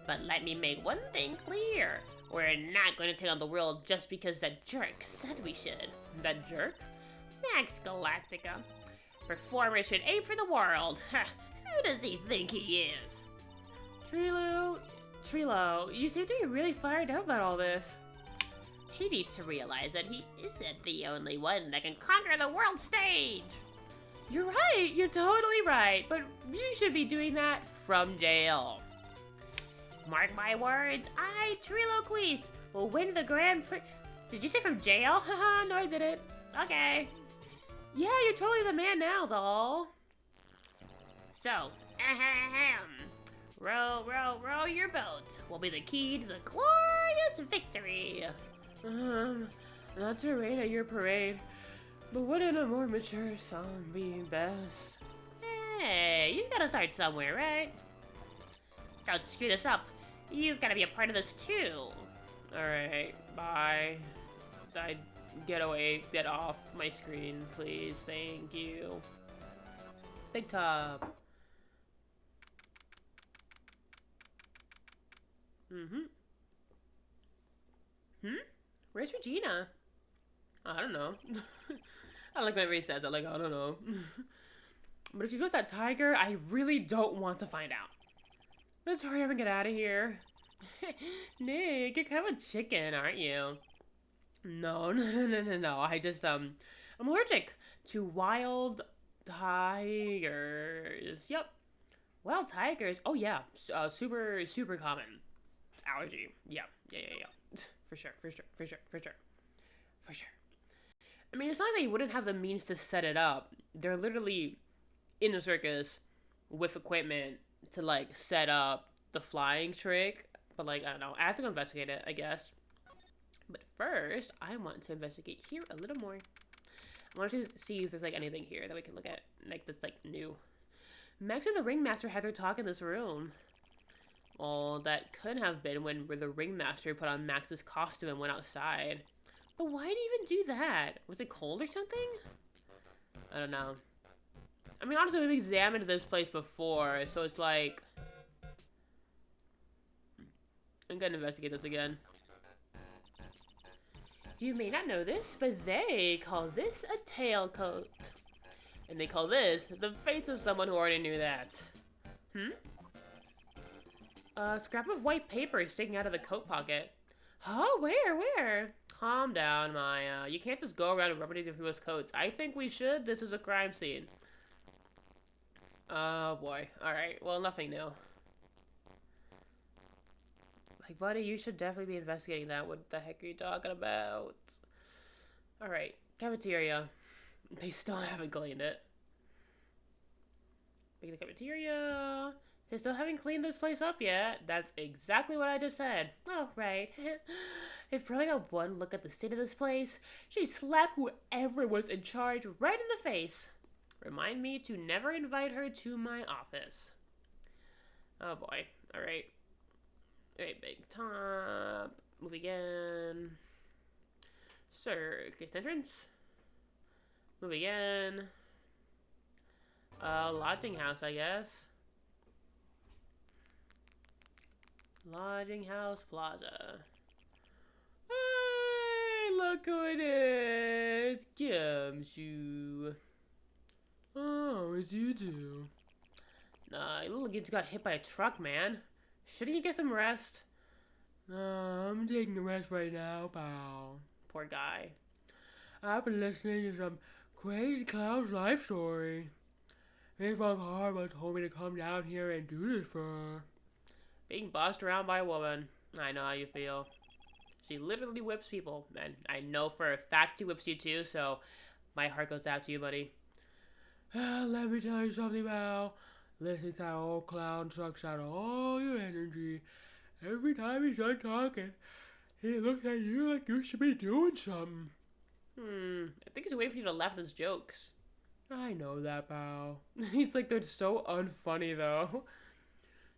S2: But let me make one thing clear. We're not going to take on the world just because that jerk said we should.
S1: That jerk?
S2: Max Galactica. Performers should aim for the world. Who does he think he is?
S1: Trilo, you seem to be really fired up about all this.
S2: He needs to realize that he isn't the only one that can conquer the world stage.
S1: You're right, you're totally right, but you should be doing that from jail.
S2: Mark my words, I, Trilo Queese, will win the Grand Prix. Did you say from jail?
S1: Haha, no I didn't.
S2: Okay.
S1: Yeah, you're totally the man now, doll.
S2: So, ahem. Row, row, row your boat will be the key to the glorious victory.
S1: Not to rain at your parade, but wouldn't a more mature song be best?
S2: Hey, you gotta start somewhere, right? Don't screw this up. You've gotta be a part of this too.
S1: Alright, bye. Get off my screen, please. Thank you. Big Top. Where's Regina? I don't know. I like whenever he says it, like, I don't know. But if you got that tiger, I really don't want to find out. Let's hurry up and get out of here. Nick, you're kind of a chicken, aren't you? No. I just, I'm allergic to wild tigers. Yep. Wild tigers. Oh, yeah. Super common allergy. Yeah. For sure. I mean, it's not like they wouldn't have the means to set it up. They're literally in a circus with equipment to, like, set up the flying trick. But, like, I don't know. I have to go investigate it, I guess. But first, I want to investigate here a little more. I want to see if there's, like, anything here that we can look at, like, that's, like, new. Max and the Ringmaster had their talk in this room. Well, that could have been when the Ringmaster put on Max's costume and went outside. But why did he even do that? Was it cold or something? I don't know. I mean, honestly, we've examined this place before, so it's like... I'm gonna investigate this again. You may not know this, but they call this a tailcoat. And they call this the face of someone who already knew that. A scrap of white paper sticking out of the coat pocket. Huh? Where? Calm down, Maya. You can't just go around and rubbing into people's coats. I think we should. This is a crime scene. Oh, boy. Alright, well, nothing new. Like, buddy, you should definitely be investigating that. What the heck are you talking about? Alright, cafeteria. They still haven't cleaned it. Back in the cafeteria. They still haven't cleaned this place up yet. That's exactly what I just said. Oh, right. If Pearlie got one look at the state of this place, she'd slap whoever was in charge right in the face. Remind me to never invite her to my office. Oh, boy. Alright. Alright, Big Top. Move again. Circus entrance. Move again. Lodging house, I guess. Lodging House Plaza. Hey, look who it is! Gumshoe. Oh, it's you two. Nah, you little kid got hit by a truck, man. Shouldn't you get some rest? I'm taking a rest right now, pal. Poor guy. I've been listening to some crazy clown's life story. Miss Von Karma told me to come down here and do this for her. Being bossed around by a woman. I know how you feel. She literally whips people, and I know for a fact she whips you too, so my heart goes out to you, buddy. Let me tell you something, pal. Listening to that old clown sucks out all your energy. Every time he's done talking, he looks at you like you should be doing something. I think he's waiting for you to laugh at his jokes. I know that, pal. He's like, they're so unfunny, though.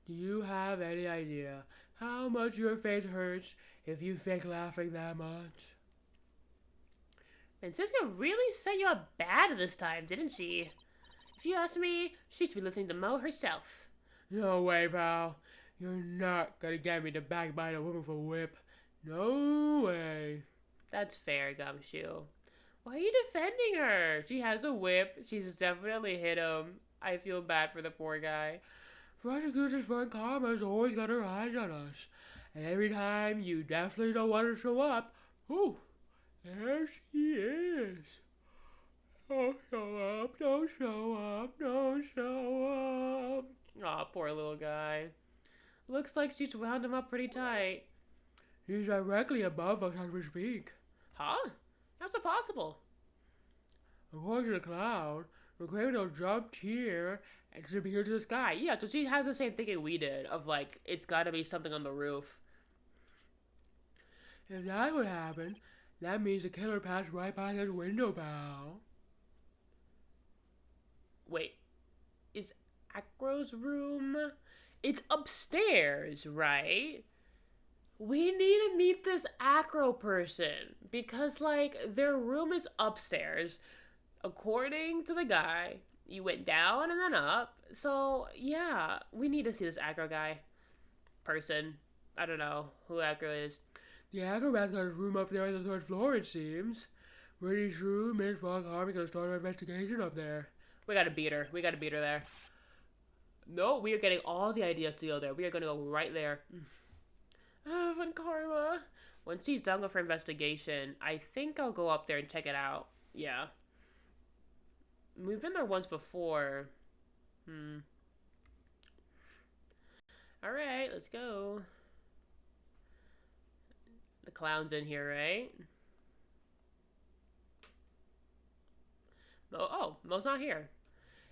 S1: Do you have any idea how much your face hurts if you fake laughing that much? Francisca really set you up bad this time, didn't she? If you ask me, she should be listening to Mo herself. No way, pal. You're not gonna get me to backbite a woman for whip. No way. That's fair, Gumshoe. Why are you defending her? She has a whip. She's definitely hit him. I feel bad for the poor guy. Prosecutor's Von Karma's always got her eyes on us. And every time you definitely don't want her to show up, ooh, there she is. Don't show up, don't show up, don't show up. Aw, poor little guy. Looks like she's wound him up pretty tight. He's directly above us as we speak. Huh? How's it possible? According to the cloud, the criminal jumped here and disappeared to the sky. Yeah, so she has the same thinking we did, of like, it's gotta be something on the roof. If that would happen, that means the killer passed right by his window, pal. Wait, is Acro's room? It's upstairs, right? We need to meet this Acro person because, like, their room is upstairs. According to the guy, you went down and then up. So, yeah, we need to see this Acro guy. Person. I don't know who Acro is. The Acrobat's got his room up there on the 3rd floor, it seems. Pretty sure Miss Von Karma gonna start our investigation up there. We gotta beat her. We gotta beat her there. No, we are getting all the ideas to go there. We are gonna go right there. Von Karma. Once she's done with her investigation, I think I'll go up there and check it out. Yeah. We've been there once before. Alright, let's go. The clown's in here, right? Oh, Mo's not here.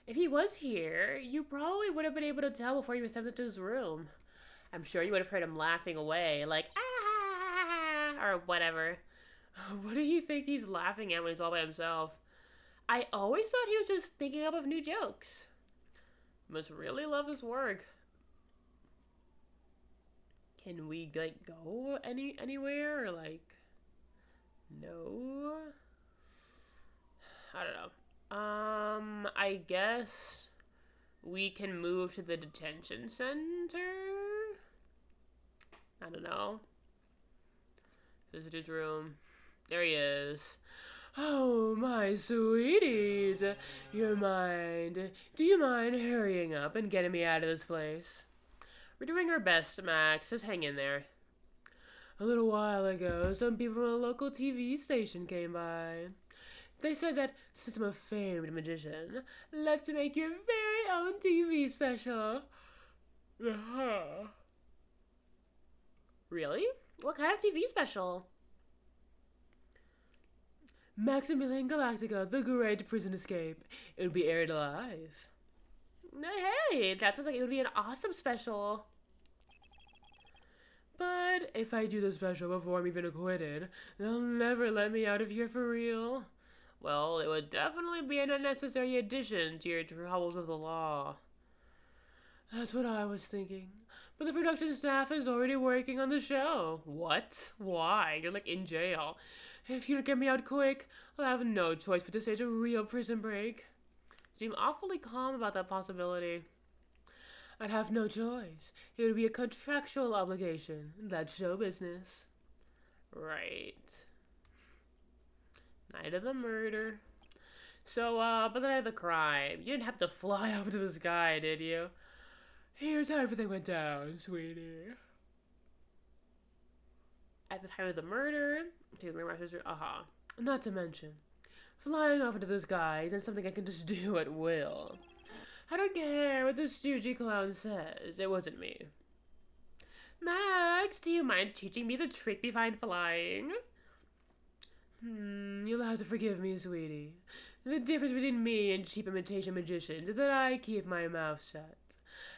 S1: If he was here, you probably would have been able to tell before he stepped into his room. I'm sure you would have heard him laughing away, like, ah, or whatever. What do you think he's laughing at when he's all by himself? I always thought he was just thinking up of new jokes. Must really love his work. Can we, like, go anywhere, or, like, no? I don't know. I guess we can move to the detention center? I don't know. Visitor's room. There he is. Oh, my sweeties. Do you mind hurrying up and getting me out of this place? We're doing our best, Max. Just hang in there. A little while ago, some people from a local TV station came by. They said that since I'm a famed magician, let's make your very own TV special. Really? What kind of TV special? Maximilian Galactica, The Great Prison Escape. It would be aired live. Hey, that sounds like it would be an awesome special. But if I do the special before I'm even acquitted, they'll never let me out of here for real. Well, it would definitely be an unnecessary addition to your troubles with the law. That's what I was thinking. But the production staff is already working on the show. What? Why? You're like in jail. If you don't get me out quick, I'll have no choice but to stage a real prison break. Seem awfully calm about that possibility. I'd have no choice. It would be a contractual obligation. That's show business. Right. Night of the murder. So, but the night of the crime, you didn't have to fly over to the sky, did you? Here's how everything went down, sweetie. At the time of the murder, Taylor Ringmaster's Not to mention, flying off into the sky isn't something I can just do at will. I don't care what the stoogy clown says. It wasn't me. Max, do you mind teaching me the trick behind flying? You'll have to forgive me, sweetie. The difference between me and cheap imitation magicians is that I keep my mouth shut.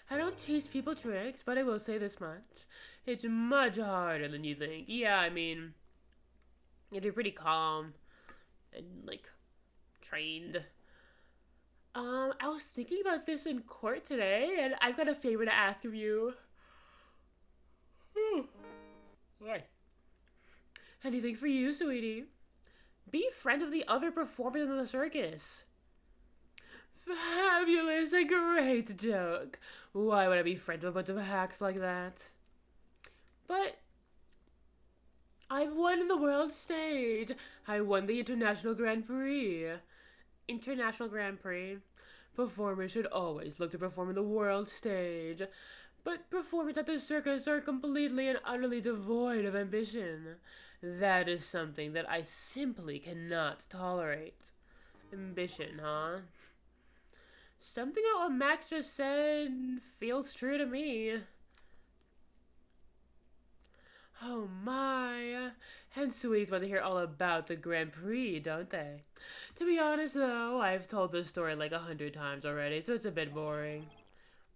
S1: I don't teach people tricks, but I will say this much. It's much harder than you think. Yeah, I mean, you're pretty calm and, like, trained. I was thinking about this in court today, and I've got a favor to ask of you. Why? Anything for you, sweetie. Be friend of the other performers in the circus. Fabulous, a great joke. Why would I be friends with a bunch of hacks like that? But I've won the world stage. I won the International Grand Prix. International Grand Prix. Performers should always look to perform on the world stage. But performers at the circus are completely and utterly devoid of ambition. That is something that I simply cannot tolerate. Ambition, huh? Something about what Max just said feels true to me. Oh my. And sweeties want to hear all about the Grand Prix, don't they? To be honest though, I've told this story like 100 times already, so it's a bit boring.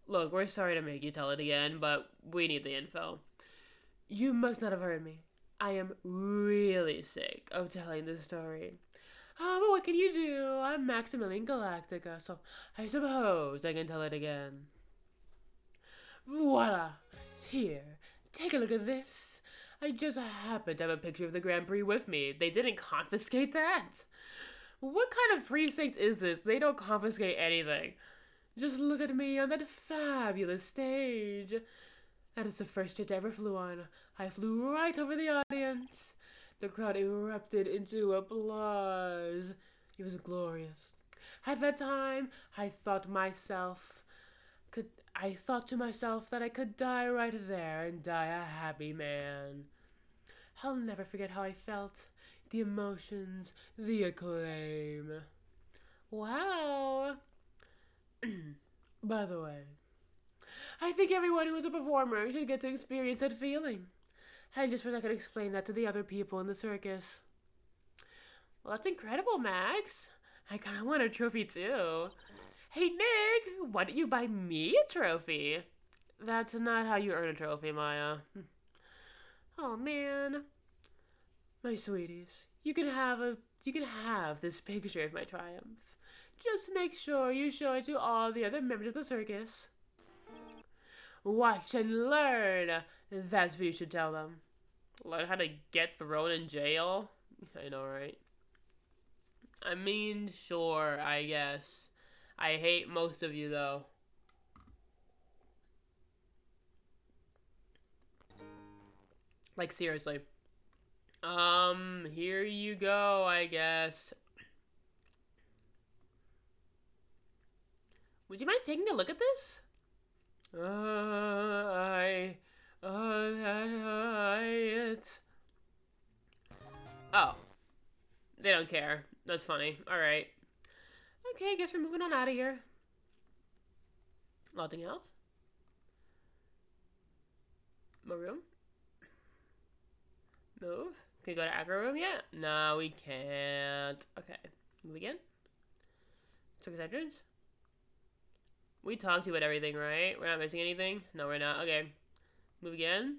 S1: Look, we're sorry to make you tell it again, but we need the info. You must not have heard me. I am really sick of telling this story. Oh, but what can you do? I'm Maximilian Galactica, so I suppose I can tell it again. Voila! Here, take a look at this. I just happen to have a picture of the Grand Prix with me. They didn't confiscate that? What kind of precinct is this? They don't confiscate anything. Just look at me on that fabulous stage. That is the first jet I ever flew on. I flew right over the audience. The crowd erupted into applause. It was glorious. At that time, I thought to myself that I could die right there and die a happy man. I'll never forget how I felt. The emotions, the acclaim. Wow. By the way, I think everyone who is a performer should get to experience that feeling. I just wish I could explain that to the other people in the circus. Well, that's incredible, Max. I kind of want a trophy too. Hey, Nick, why don't you buy me a trophy? That's not how you earn a trophy, Maya. Oh, man. My sweeties, you can have this picture of my triumph. Just make sure you show it to all the other members of the circus. Watch and learn. That's what you should tell them. Learn how to get thrown in jail? I know, right? I mean, sure, I guess. I hate most of you, though. Like, seriously. Here you go, I guess. Would you mind taking a look at this? Oh. They don't care. That's funny. Alright. Okay, guess we're moving on out of here. Nothing else? More room? Move? Can we go to Acro Room yet? No, we can't. Okay. Move again? Circus entrance? We talked to you about everything, right? We're not missing anything? No, we're not. Okay. Move again?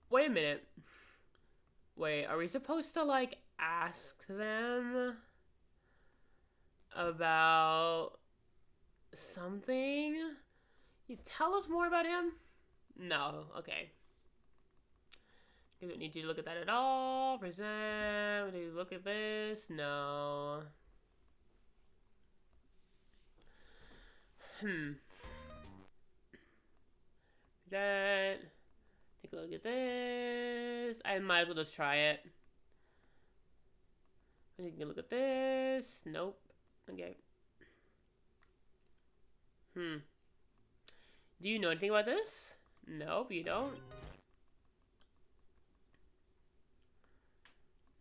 S1: Wait a minute. Wait, are we supposed to, like, ask them about something? You tell us more about him? No, okay. We don't need you to look at that at all. Present. We need to look at this. No. Hmm. That. Take a look at this. I might as well just try it. Take a look at this. Nope. Okay. Hmm. Do you know anything about this? Nope, you don't.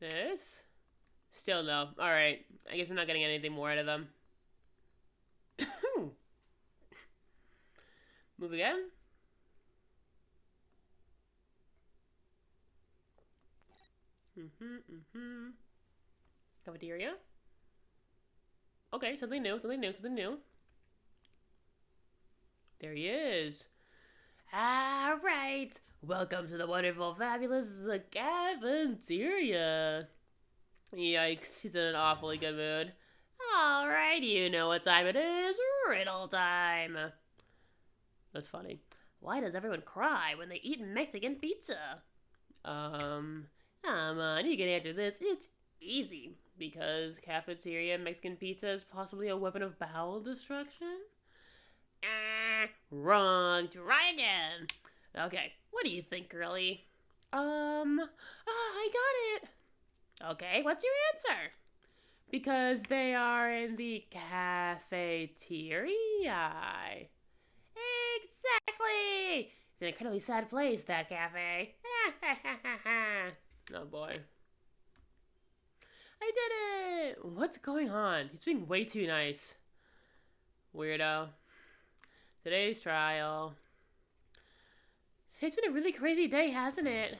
S1: This? Still no. Alright. I guess we're not getting anything more out of them. Move again. Cafeteria. Okay, something new, something new, something new. There he is. Alright. Welcome to the wonderful, fabulous cafeteria. Yikes, he's in an awfully good mood. Alright, you know what time it is. Riddle time. That's funny. Why does everyone cry when they eat Mexican pizza? Come on, you can answer this. It's easy. Because cafeteria Mexican pizza is possibly a weapon of bowel destruction? Wrong. Try again. Okay, what do you think, girlie? I got it. Okay, what's your answer? Because they are in the cafeteria. Exactly. It's an incredibly sad place, that cafe. Oh boy. I did it! What's going on? He's being way too nice. Weirdo. Today's trial. It's been a really crazy day, hasn't it?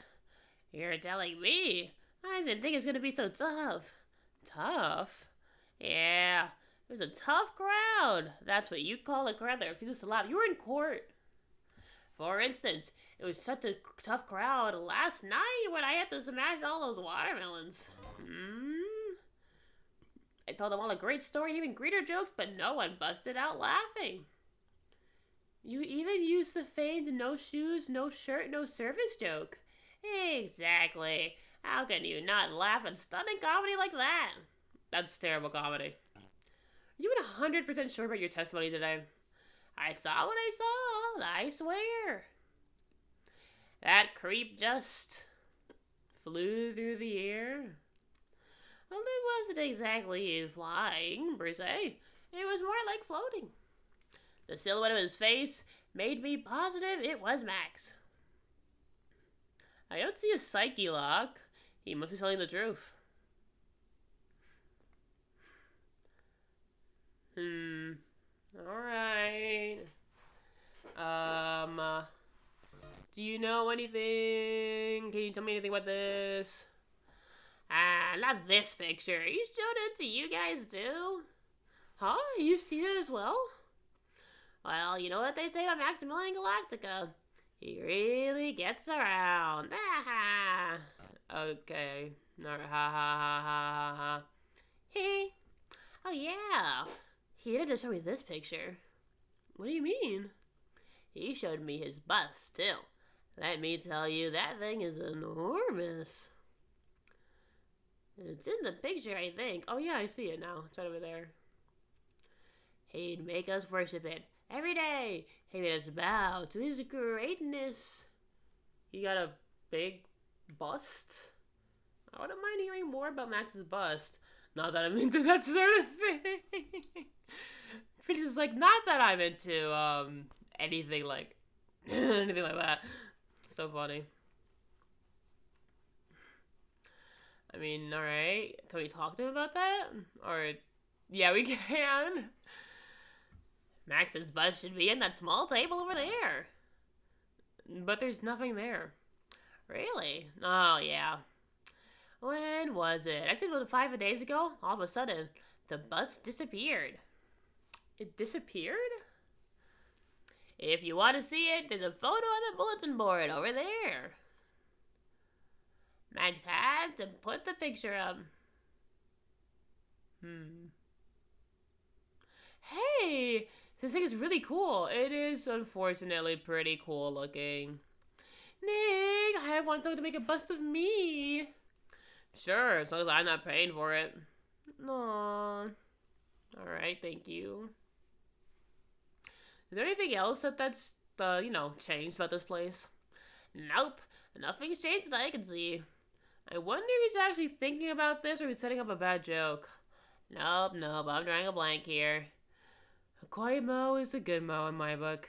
S1: You're telling me. I didn't think it was gonna be so tough. Tough? Yeah. It was a tough crowd. That's what you call a crowd that refuses to laugh. You were in court. For instance, it was such a tough crowd last night when I had to smash all those watermelons. I told them all a great story and even greater jokes, but no one busted out laughing. You even used the famed no shoes, no shirt, no service joke. Exactly. How can you not laugh at stunning comedy like that? That's terrible comedy. Are you 100% sure about your testimony today? I saw what I saw, I swear. That creep just flew through the air. Well, it wasn't exactly flying, per se. It was more like floating. The silhouette of his face made me positive it was Max. I don't see a psyche lock. He must be telling the truth. Alright. Do you know anything? Can you tell me anything about this? Not this picture. You showed it to you guys too? Huh? You've seen it as well? Well, you know what they say about Maximilian Galactica. He really gets around. Okay. Ha ha ha ha ha. Hee. Oh yeah. He didn't just show me this picture. What do you mean? He showed me his bust too. Let me tell you, that thing is enormous. It's in the picture, I think. Oh yeah, I see it now. It's right over there. He'd make us worship it every day. He made us bow to his greatness. He got a big bust? I wouldn't mind hearing more about Max's bust. Not that I'm into that sort of thing. It's like, not that I'm into anything like anything like that. So funny. I mean, alright. Can we talk to him about that? Or yeah, we can. Max's bust should be in that small table over there. But there's nothing there. Really? Oh yeah. When was it? I said it was 5 days ago. All of a sudden, the bust disappeared. It disappeared? If you want to see it, there's a photo on the bulletin board over there. Max had to put the picture up. Hey! This thing is really cool. It is unfortunately pretty cool looking. Nick, I want someone to make a bust of me. Sure, as long as I'm not paying for it. Aww. Alright, thank you. Is there anything else that's changed about this place?
S2: Nope, nothing's changed that I can see.
S1: I wonder if he's actually thinking about this or he's setting up a bad joke.
S2: Nope, I'm drawing a blank here.
S1: A quiet Mo is a good Mo in my book.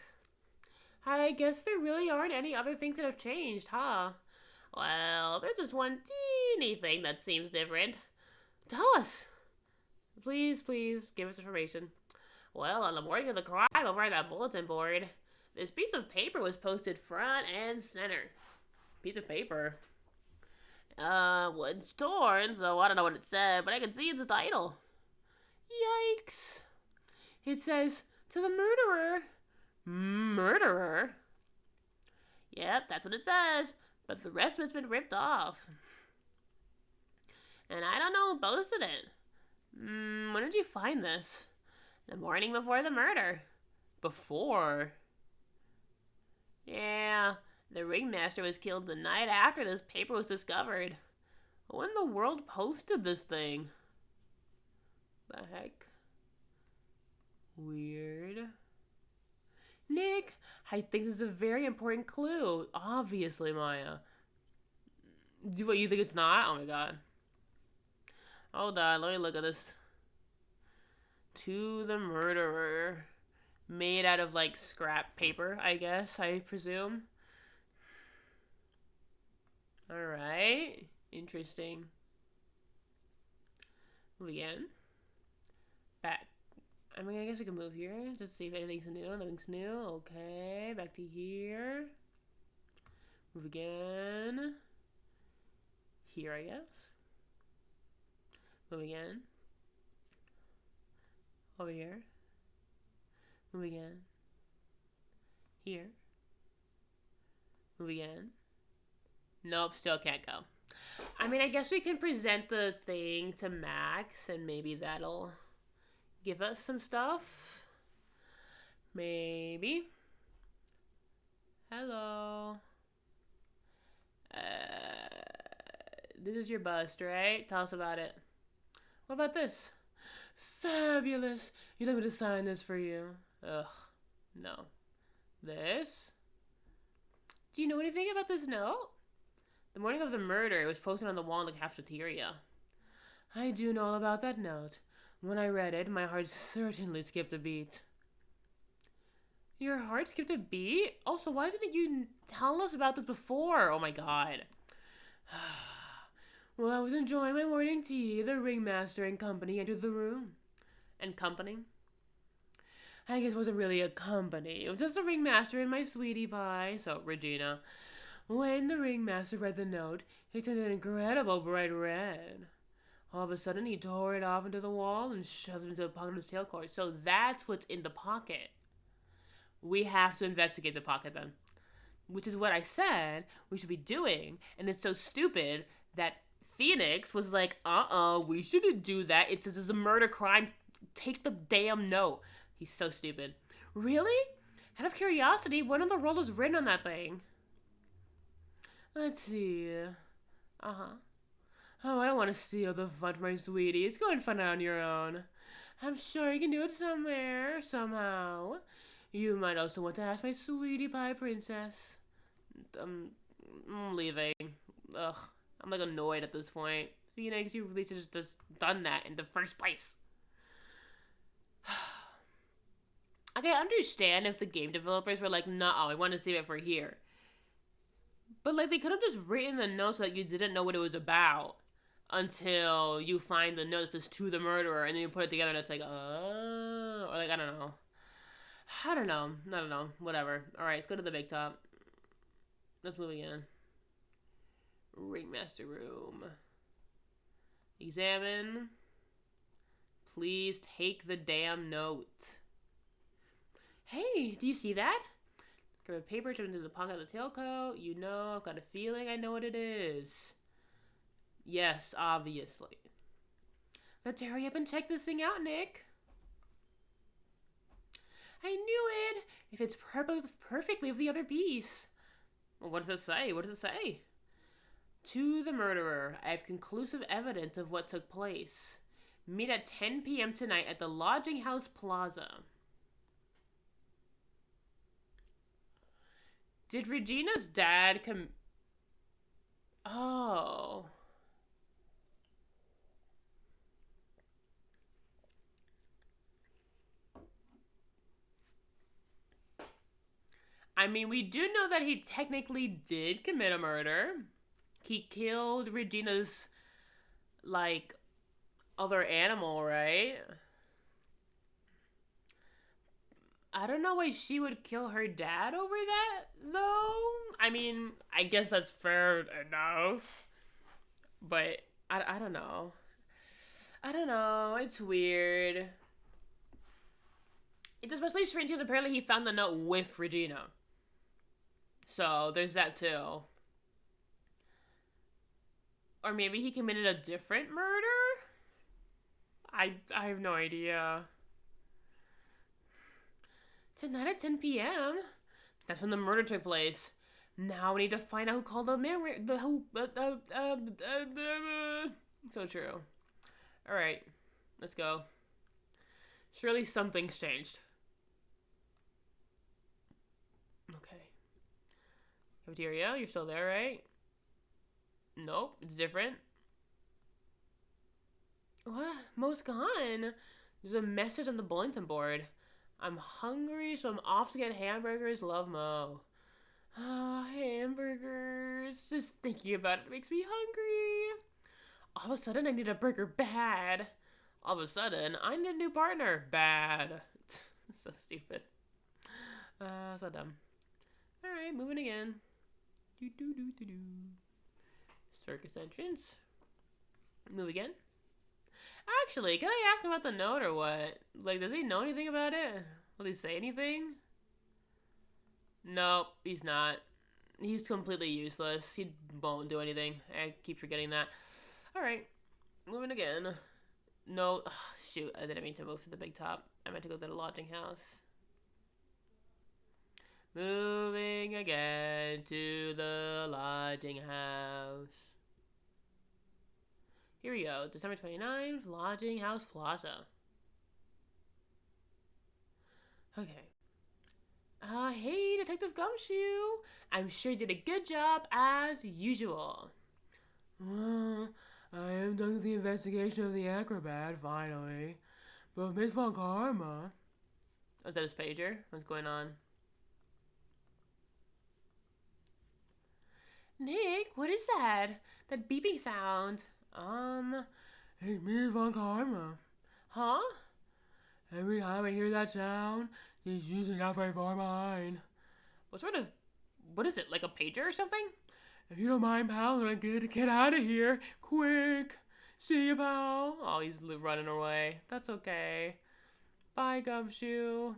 S1: I guess there really aren't any other things that have changed, huh?
S2: Well, there's just one teeny thing that seems different.
S1: Tell us! Please, give us information.
S2: Well, on the morning of the crime over at that bulletin board, this piece of paper was posted front and center.
S1: Piece of paper?
S2: Wood's torn, so I don't know what it said, but I can see its title.
S1: Yikes. It says, to the murderer. Murderer?
S2: Yep, that's what it says, but the rest of it's been ripped off. And I don't know who posted it.
S1: When did you find this?
S2: The morning before the murder.
S1: Before?
S2: Yeah, the ringmaster was killed the night after this paper was discovered.
S1: Who in the world posted this thing? The heck? Weird. Nick, I think this is a very important clue. Obviously, Maya. Do what you think it's not? Oh my god. Hold on, let me look at this. To the murderer. Made out of, like, scrap paper, I guess, I presume. Alright. Interesting. Move again. Back. I mean, I guess we can move here. Just see if anything's new. Nothing's new. Okay. Back to here. Move again. Here, I guess. Move again. Over here. Move again. Here. Move again. Nope, still can't go. I mean, I guess we can present the thing to Max and maybe that'll give us some stuff. Maybe. Hello. This is your bust, right? Tell us about it. What about this? Fabulous. You'd like me to sign this for you? Ugh. No. This? Do you know anything about this note? The morning of the murder, it was posted on the wall in the cafeteria. I do know all about that note. When I read it, my heart certainly skipped a beat. Your heart skipped a beat? Also, why didn't you tell us about this before? Oh my god. Well, I was enjoying my morning tea. The ringmaster and company entered the room. And company? I guess it wasn't really a company. It was just the ringmaster and my sweetie pie. So, Regina. When the ringmaster read the note, it turned an incredible bright red. All of a sudden, he tore it off into the wall and shoved it into the pocket of his tailcoat. So that's what's in the pocket. We have to investigate the pocket then. Which is what I said we should be doing. And it's so stupid that Phoenix was like, we shouldn't do that. It says it's a murder crime. Take the damn note. He's so stupid. Really? Out of curiosity, what in the world is written on that thing? Let's see. Oh, I don't want to steal the fun from my sweeties. Go and find it on your own. I'm sure you can do it somewhere, somehow. You might also want to ask my sweetie pie princess. I'm leaving. Ugh. I'm like annoyed at this point. Phoenix, you really should have just done that in the first place. I can understand if the game developers were like, nah, I want to save it for here. But like, they could have just written the notes so that you didn't know what it was about until you find the notes that's to the murderer, and then you put it together and it's like, or like, I don't know. Whatever. Alright, let's go to the big top. Let's move again. Ringmaster room. Examine. Please take the damn note. Hey, do you see that? Grab a paper, turn it into the pocket of the tailcoat. You know, I've got a feeling I know what it is. Yes, obviously. Let's hurry up and check this thing out, Nick. I knew it! It fits perfectly with the other piece. Well, what does it say? What does it say? To the murderer, I have conclusive evidence of what took place. Meet at 10 p.m. tonight at the Lodging House Plaza. Did Regina's dad come? Oh. I mean, we do know that he technically did commit a murder. He killed Regina's, like, other animal, right? I don't know why she would kill her dad over that, though. I mean, I guess that's fair enough. But, I don't know. I don't know. It's weird. It's especially strange because apparently he found the note with Regina. So, there's that too. Or maybe he committed a different murder? I have no idea. Tonight at 10 p.m. That's when the murder took place. Now we need to find out who called the man. So true. All right, let's go. Surely something's changed. Okay. Cafeteria, you're still there, right? Nope, it's different. What? Mo's gone. There's a message on the bulletin board. I'm hungry, so I'm off to get hamburgers. Love, Mo. Ah, hamburgers. Just thinking about it makes me hungry. All of a sudden, I need a burger bad. All of a sudden, I need a new partner bad. So stupid. So dumb. Alright, moving again. Circus entrance. Move again. Actually, can I ask him about the note or what? Like, does he know anything about it? Will he say anything? Nope, he's not. He's completely useless. He won't do anything. I keep forgetting that. Alright, moving again. No, ugh, shoot, I didn't mean to move to the big top. I meant to go to the lodging house. Moving again to the lodging house. Here we go, December 29th, Lodging House Plaza. Okay. Hey, Detective Gumshoe. I'm sure you did a good job as usual. I am done with the investigation of the acrobat, finally. But Miss Von Karma... Oh, is that his pager? What's going on? Nick, what is that? That beeping sound. It's Miss Von Karma. Huh? Every time I hear that sound, it's usually not very far behind. What is it, like a pager or something? If you don't mind, pal, then I'm good to get out of here. Quick. See you, pal. Oh, he's running away. That's okay. Bye, Gumshoe.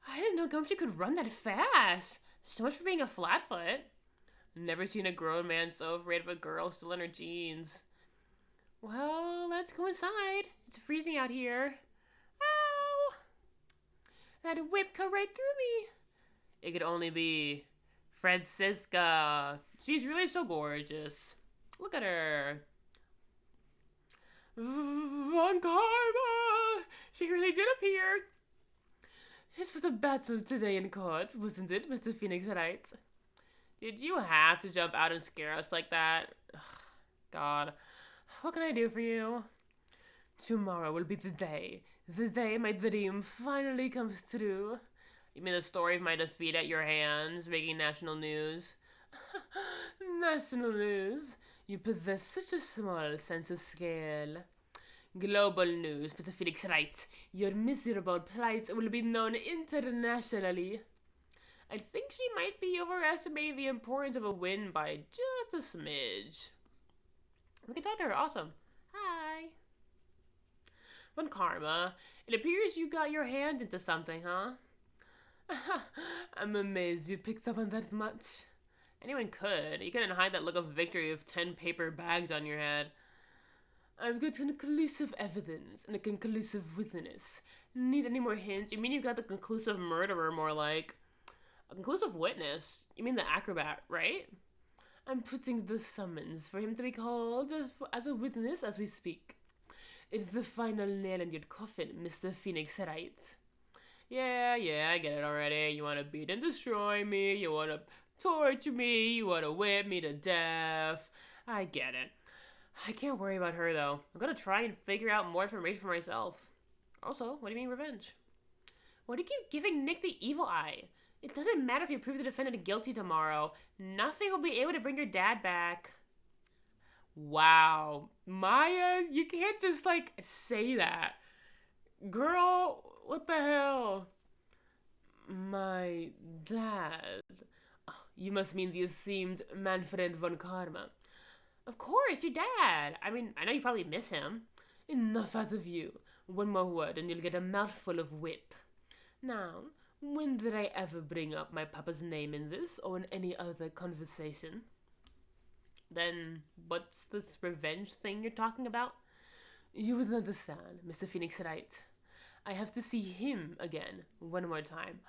S1: I didn't know Gumshoe could run that fast. So much for being a flatfoot. Never seen a grown man so afraid of a girl still in her jeans. Well, let's go inside. It's freezing out here. Ow! That whip cut right through me. It could only be Francisca. She's really so gorgeous. Look at her. Von Karma! She really did appear. This was a battle today in court, wasn't it, Mr. Phoenix Wright? Did you have to jump out and scare us like that? Ugh, God. What can I do for you? Tomorrow will be the day. The day my dream finally comes true. You mean the story of my defeat at your hands, making national news? National news? You possess such a small sense of scale. Global news, Mr. Phoenix Wright. Your miserable plight will be known internationally. I think she might be overestimating the importance of a win by just a smidge. We can talk to her. Awesome. Hi. Von Karma, it appears you got your hand into something, huh? I'm amazed you picked up on that much. Anyone could. You couldn't hide that look of victory with 10 paper bags on your head. I've got conclusive evidence and a conclusive witness. Need any more hints? You mean you got the conclusive murderer, more like. A conclusive witness? You mean the acrobat, right? I'm putting the summons for him to be called as a witness as we speak. It's the final nail in your coffin, Mr. Phoenix Wright. Yeah, I get it already. You want to beat and destroy me. You want to torture me. You want to whip me to death. I get it. I can't worry about her, though. I'm gonna try and figure out more information for myself. Also, what do you mean revenge? Why do you keep giving Nick the evil eye? It doesn't matter if you prove the defendant guilty tomorrow. Nothing will be able to bring your dad back. Wow. Maya, you can't just, like, say that. Girl, what the hell? My dad. Oh, you must mean the esteemed Manfred von Karma. Of course, your dad. I mean, I know you probably miss him. Enough out of you. One more word and you'll get a mouthful of whip. Now, when did I ever bring up my papa's name in this or in any other conversation? Then, what's this revenge thing you're talking about? You would understand, Mr. Phoenix Wright. I have to see him again, one more time.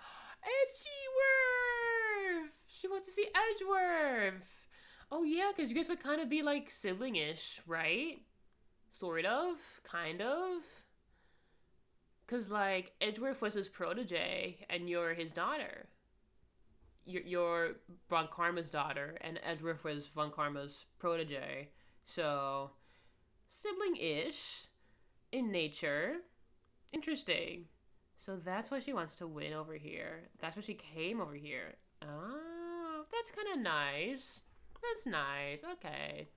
S1: Edgeworth! She wants to see Edgeworth! Oh yeah, because you guys would kind of be like sibling-ish, right? Sort of, kind of. Because like, Edgeworth was his protege, and you're his daughter. You're Von Karma's daughter, and Edgeworth was Von Karma's protege. So, sibling-ish in nature. Interesting. So that's why she wants to win over here. That's why she came over here. Oh, that's kind of nice. That's nice. Okay.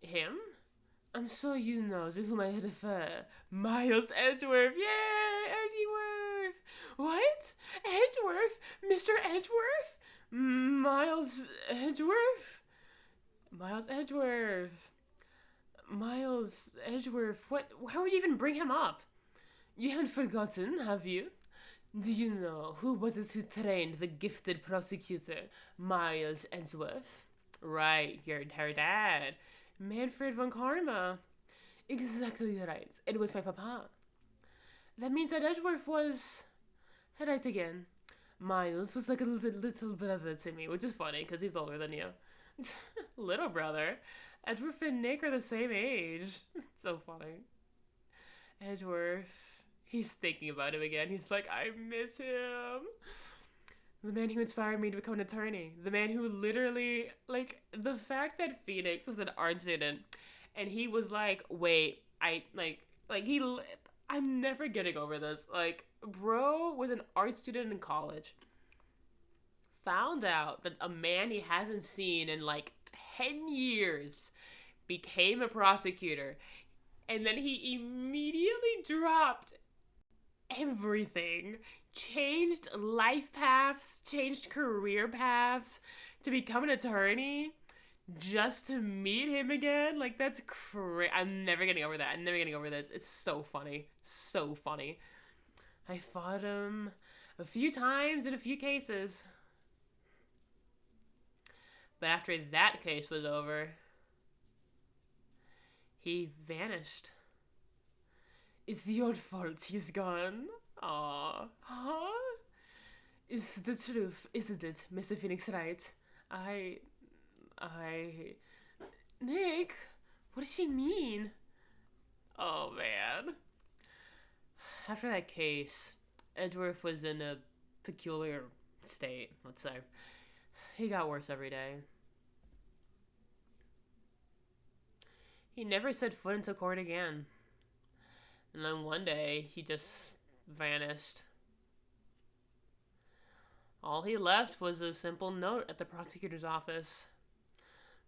S1: Him? I'm sure you know to whom I refer. Miles Edgeworth. Yay, Edgeworth. What? Edgeworth? Mr. Edgeworth? Miles Edgeworth? Miles Edgeworth. Miles Edgeworth. What? How would you even bring him up? You haven't forgotten, have you? Do you know who was it who trained the gifted prosecutor, Miles Edgeworth? Right, her dad, Manfred von Karma. Exactly right. It was my papa. That means that Edgeworth was... right again. Miles was like a little brother to me, which is funny because he's older than you. Little brother? Edgeworth and Nick are the same age. So funny. Edgeworth. He's thinking about him again. He's like, I miss him. The man who inspired me to become an attorney. The man who literally, like, the fact that Phoenix was an art student and he was like, wait, I'm never getting over this. Like, bro was an art student in college. Found out that a man he hasn't seen in like 10 years became a prosecutor. And then he immediately dropped everything. Changed life paths, changed career paths to become an attorney just to meet him again. Like, that's crazy. I'm never getting over that. I'm never getting over this. It's so funny. So funny. I fought him a few times in a few cases. But after that case was over, he vanished. It's your fault he's gone. Aww. Huh? Is the truth, isn't it, Mr. Phoenix Wright? Nick, what does she mean? Oh, man. After that case, Edgeworth was in a peculiar state, let's say. He got worse every day. He never set foot into court again. And then one day, he just vanished. All he left was a simple note at the prosecutor's office.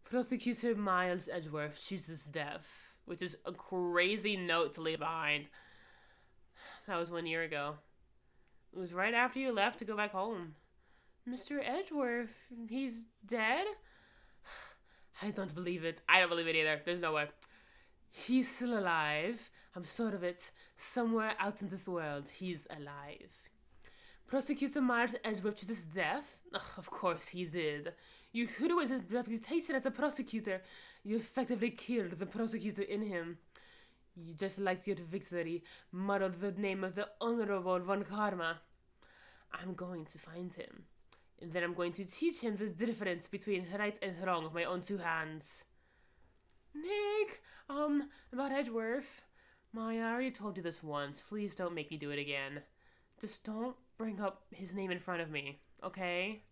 S1: Prosecutor Miles Edgeworth chooses death, which is a crazy note to leave behind. That was 1 year ago. It was right after you left to go back home. Mr. Edgeworth, he's dead? I don't believe it. I don't believe it either. There's no way. He's still alive. I'm sure of it. Somewhere out in this world, he's alive. Prosecutor Miles Edgeworth to his death? Ugh, of course he did. You ruined his reputation as a prosecutor. You effectively killed the prosecutor in him. You just liked your victory, muddled the name of the Honorable Von Karma. I'm going to find him. And then I'm going to teach him the difference between right and wrong with my own two hands. Nick, about Edgeworth. Maya, I already told you this once. Please don't make me do it again. Just don't bring up his name in front of me, okay?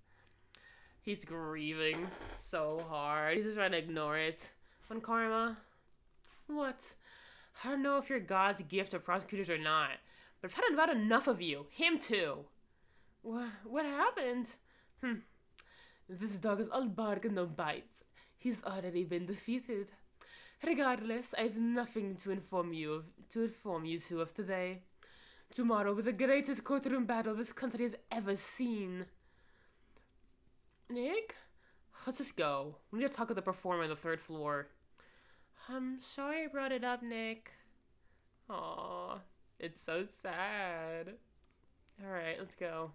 S1: He's grieving so hard. He's just trying to ignore it. When Karma, what? I don't know if you're God's gift to prosecutors or not, but I've had about enough of you. Him too. What happened? This dog is all bark and no bites. He's already been defeated. Regardless, I have nothing to inform you two of today. Tomorrow will be the greatest courtroom battle this country has ever seen. Nick? Let's just go. We need to talk with the performer on the 3rd floor. I'm sorry I brought it up, Nick. Aw, it's so sad. Alright, let's go.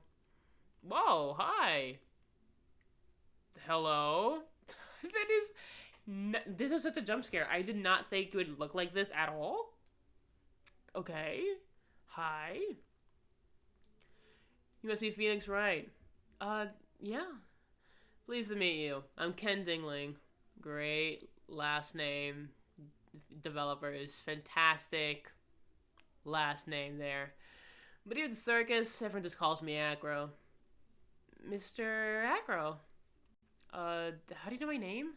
S1: Whoa, hi. Hello? This is such a jump scare. I did not think it would look like this at all. Okay. Hi. You must be Phoenix Wright. Yeah. Pleased to meet you. I'm Ken Dingling. Great last name. Developers. Fantastic last name there. But here at the circus, everyone just calls me Acro. Mr. Acro. How do you know my name?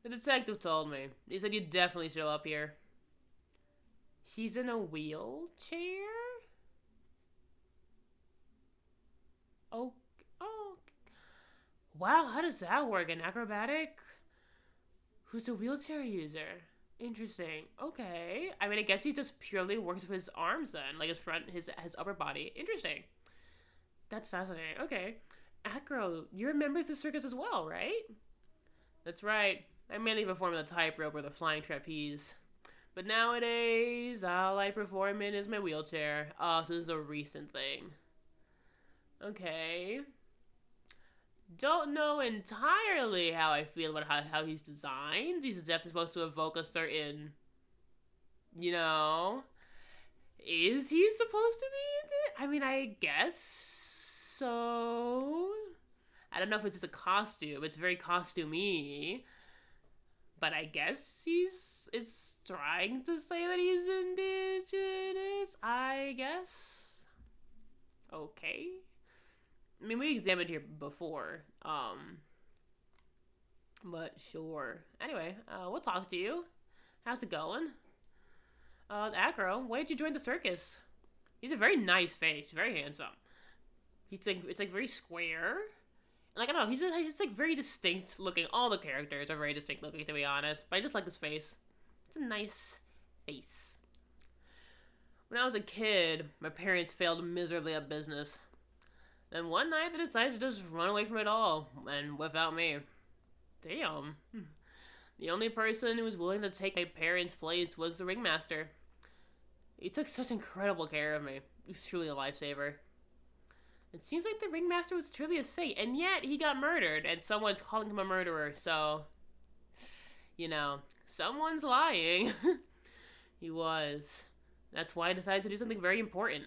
S1: The detective told me. He said you'd definitely show up here. He's in a wheelchair? Oh. Wow, how does that work? An acrobatic? Who's a wheelchair user? Interesting. Okay. I mean, I guess he just purely works with his arms then. Like his upper body. Interesting. That's fascinating. Okay. Acro, you're a member of the circus as well, right? That's right. I mainly perform the tightrope or the flying trapeze. But nowadays, all I perform in is my wheelchair. Oh, so this is a recent thing. Okay. Don't know entirely how I feel about how he's designed. He's definitely supposed to evoke a certain, you know... Is he supposed to be? I mean, I guess so. I don't know if it's just a costume. It's very costumey. But I guess it's trying to say that he's indigenous, I guess. Okay. I mean, we examined here before. But sure. Anyway, we'll talk to you. How's it going? Acro, why did you join the circus? He's a very nice face, very handsome. It's like very square. Like, I don't know, he's like very distinct looking. All the characters are very distinct looking, to be honest. But I just like his face. It's a nice face. When I was a kid, my parents failed miserably at business. Then one night they decided to just run away from it all, and without me. Damn. The only person who was willing to take my parents' place was the ringmaster. He took such incredible care of me. He was truly a lifesaver. It seems like the ringmaster was truly a saint, and yet he got murdered, and someone's calling him a murderer, so... You know, someone's lying. He was. That's why I decided to do something very important.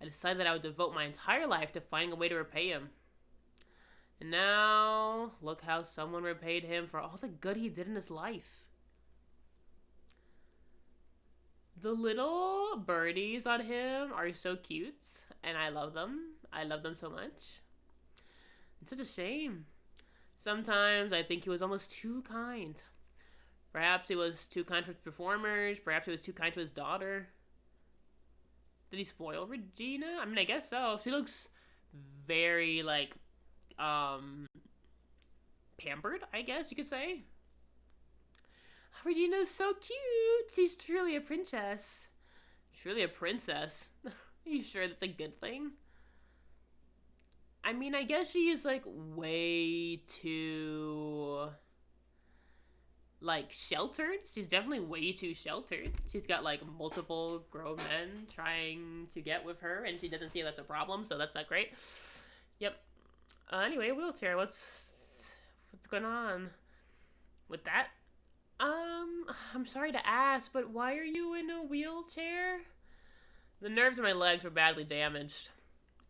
S1: I decided that I would devote my entire life to finding a way to repay him. And now, look how someone repaid him for all the good he did in his life. The little birdies on him are so cute, and I love them. I love them so much. It's such a shame. Sometimes I think he was almost too kind. Perhaps he was too kind for his performers. Perhaps he was too kind to his daughter. Did he spoil Regina? I mean, I guess so. She looks very, like, pampered, I guess you could say. Regina's so cute. She's truly a princess. Truly a princess. Are you sure that's a good thing? I mean, I guess she is, like, way too, like, sheltered. She's definitely way too sheltered. She's got, like, multiple grown men trying to get with her, and she doesn't see that's a problem, so that's not great. Yep. Anyway, wheelchair, what's going on with that? I'm sorry to ask, but why are you in a wheelchair? The nerves in my legs were badly damaged.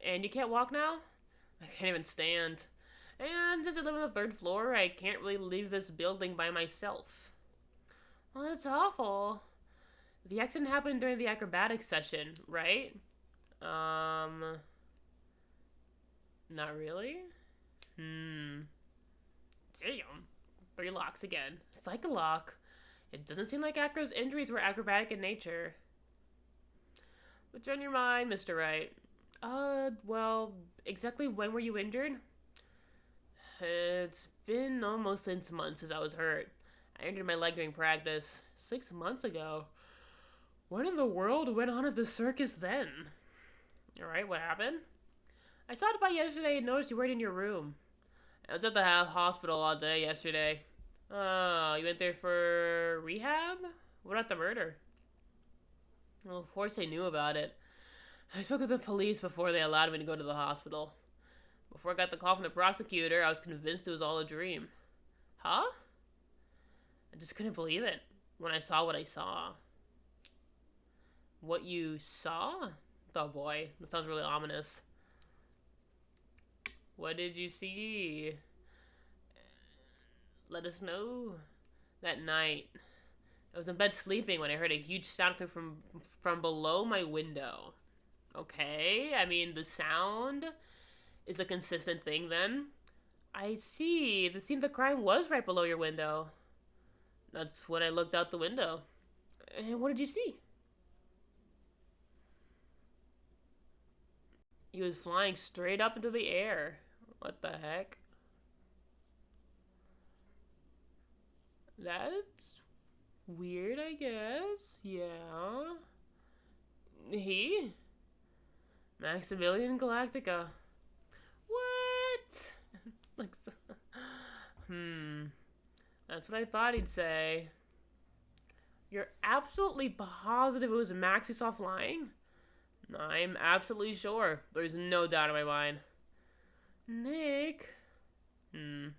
S1: And you can't walk now? I can't even stand. And since I live on the 3rd floor, I can't really leave this building by myself. Well, that's awful. The accident happened during the acrobatics session, right? Um, not really. Damn. 3 locks again. Psych lock. It doesn't seem like Acro's injuries were acrobatic in nature. What's on your mind, Mr. Wright? Well, exactly when were you injured? It's been almost 6 months since I was hurt. I injured my leg during practice 6 months ago. What in the world went on at the circus then? Alright, what happened? I stopped by yesterday and noticed you weren't in your room. I was at the hospital all day yesterday. Oh, you went there for rehab? What about the murder? Well, of course they knew about it. I spoke with the police before they allowed me to go to the hospital. Before I got the call from the prosecutor, I was convinced it was all a dream. Huh? I just couldn't believe it when I saw what I saw. What you saw? Oh boy, that sounds really ominous. What did you see? Let us know. That night, I was in bed sleeping when I heard a huge sound come from below my window. Okay, I mean, the sound is a consistent thing then. I see. The scene of the crime was right below your window. That's when I looked out the window. And what did you see? He was flying straight up into the air. What the heck? That's weird, I guess. Yeah. He? Maximilian Galactica. What? like, so, That's what I thought he'd say. You're absolutely positive it was Max who saw flying? I'm absolutely sure. There's no doubt in my mind. Nick? Man,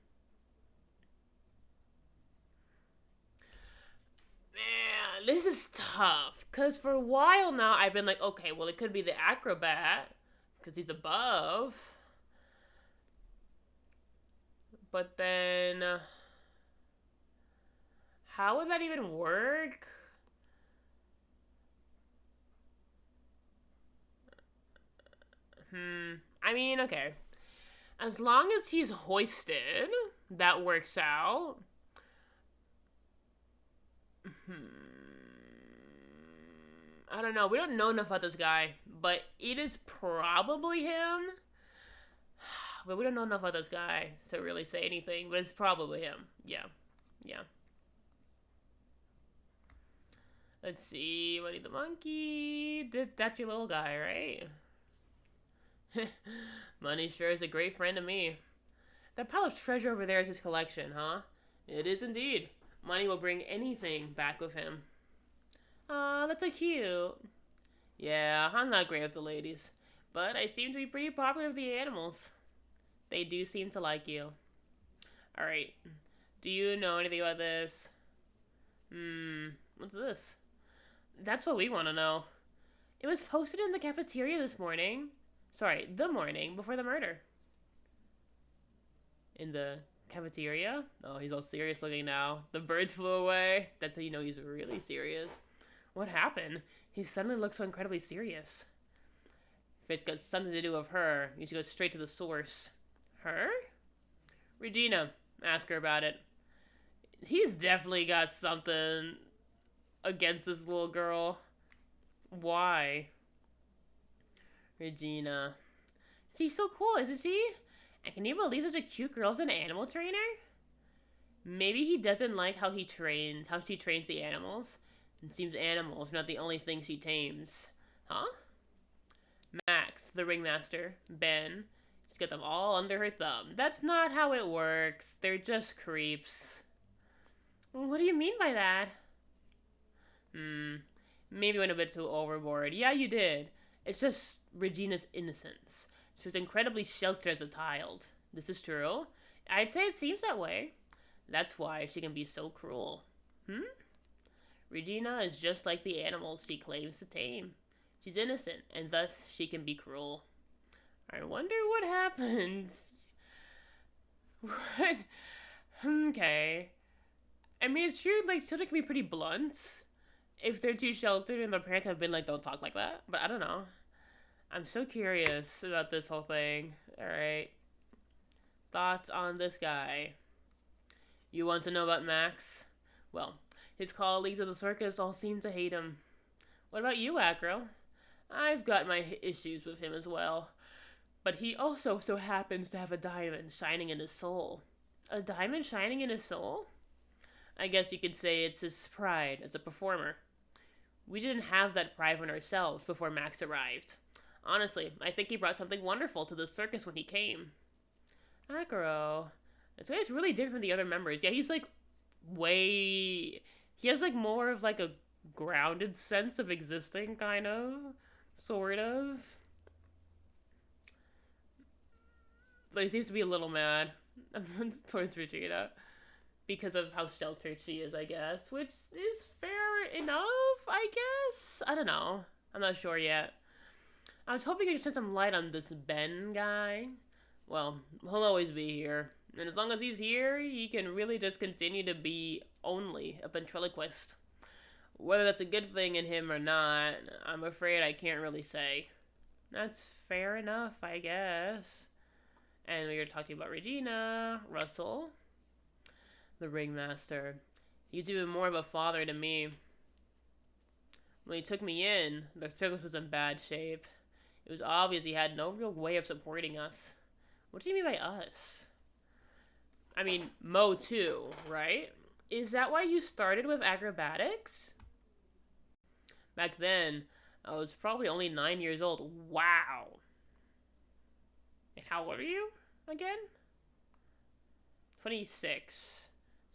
S1: this is tough. Because for a while now, I've been like, okay, well, it could be the acrobat. Because he's above. But then... how would that even work? I mean, okay. As long as he's hoisted, that works out. I don't know. We don't know enough about this guy, but it is probably him. But we don't know enough about this guy to really say anything, but it's probably him. Yeah. Let's see. Buddy the Monkey. That's your little guy, right? Money sure is a great friend to me. That pile of treasure over there is his collection, huh? It is indeed. Money will bring anything back with him. Aw, that's so cute. Yeah, I'm not great with the ladies, but I seem to be pretty popular with the animals. They do seem to like you. Alright, do you know anything about this? What's this? That's what we want to know. It was posted in the cafeteria this morning. Sorry, the morning before the murder. In the cafeteria? Oh, he's all serious looking now. The birds flew away. That's how you know he's really serious. What happened? He suddenly looks so incredibly serious. If it's got something to do with her, you should go straight to the source. Her? Regina, ask her about it. He's definitely got something against this little girl. Why? Regina. She's so cool, isn't she? And can you believe such a cute girl's an animal trainer? Maybe he doesn't like how she trains the animals. It seems animals are not the only thing she tames. Huh? Max, the ringmaster, Ben. She's got them all under her thumb. That's not how it works. They're just creeps. What do you mean by that? Maybe went a bit too overboard. Yeah, you did. It's just Regina's innocence. She was incredibly sheltered as a child. This is true. I'd say it seems that way. That's why she can be so cruel. Regina is just like the animals she claims to tame. She's innocent, and thus she can be cruel. I wonder what happens. What? Okay. I mean, it's true, like, children can be pretty blunt if they're too sheltered and their parents have been like, don't talk like that. But I don't know. I'm so curious about this whole thing. Alright. Thoughts on this guy? You want to know about Max? Well, his colleagues at the circus all seem to hate him. What about you, Acro? I've got my issues with him as well. But he also so happens to have a diamond shining in his soul. A diamond shining in his soul? I guess you could say it's his pride as a performer. We didn't have that pride in ourselves before Max arrived. Honestly, I think he brought something wonderful to the circus when he came. Acro. This guy's really different from the other members. Yeah, he's like way... He has like more of like a grounded sense of existing, kind of. Sort of. But he seems to be a little mad towards Regina. Because of how sheltered she is, I guess. Which is fair enough, I guess? I don't know. I'm not sure yet. I was hoping you could shed some light on this Ben guy. Well, he'll always be here. And as long as he's here, he can really just continue to be only a ventriloquist. Whether that's a good thing in him or not, I'm afraid I can't really say. That's fair enough, I guess. And we're talking about Regina, Russell, the ringmaster. He's even more of a father to me. When he took me in, the circus was in bad shape. It was obvious he had no real way of supporting us. What do you mean by us? I mean, Mo too, right? Is that why you started with acrobatics? Back then, I was probably only 9 years old. Wow. And how old are you again? 26.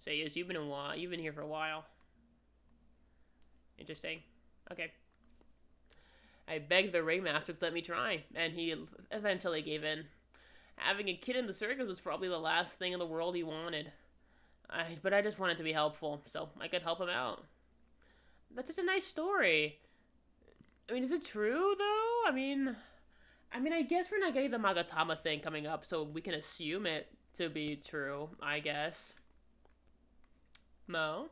S1: So yes, you've been here for a while. Interesting. Okay. I begged the ringmaster to let me try, and he eventually gave in. Having a kid in the circus was probably the last thing in the world he wanted. But I just wanted to be helpful, so I could help him out. That's such a nice story. I mean, is it true, though? I mean, I guess we're not getting the Magatama thing coming up, so we can assume it to be true, I guess. Mo?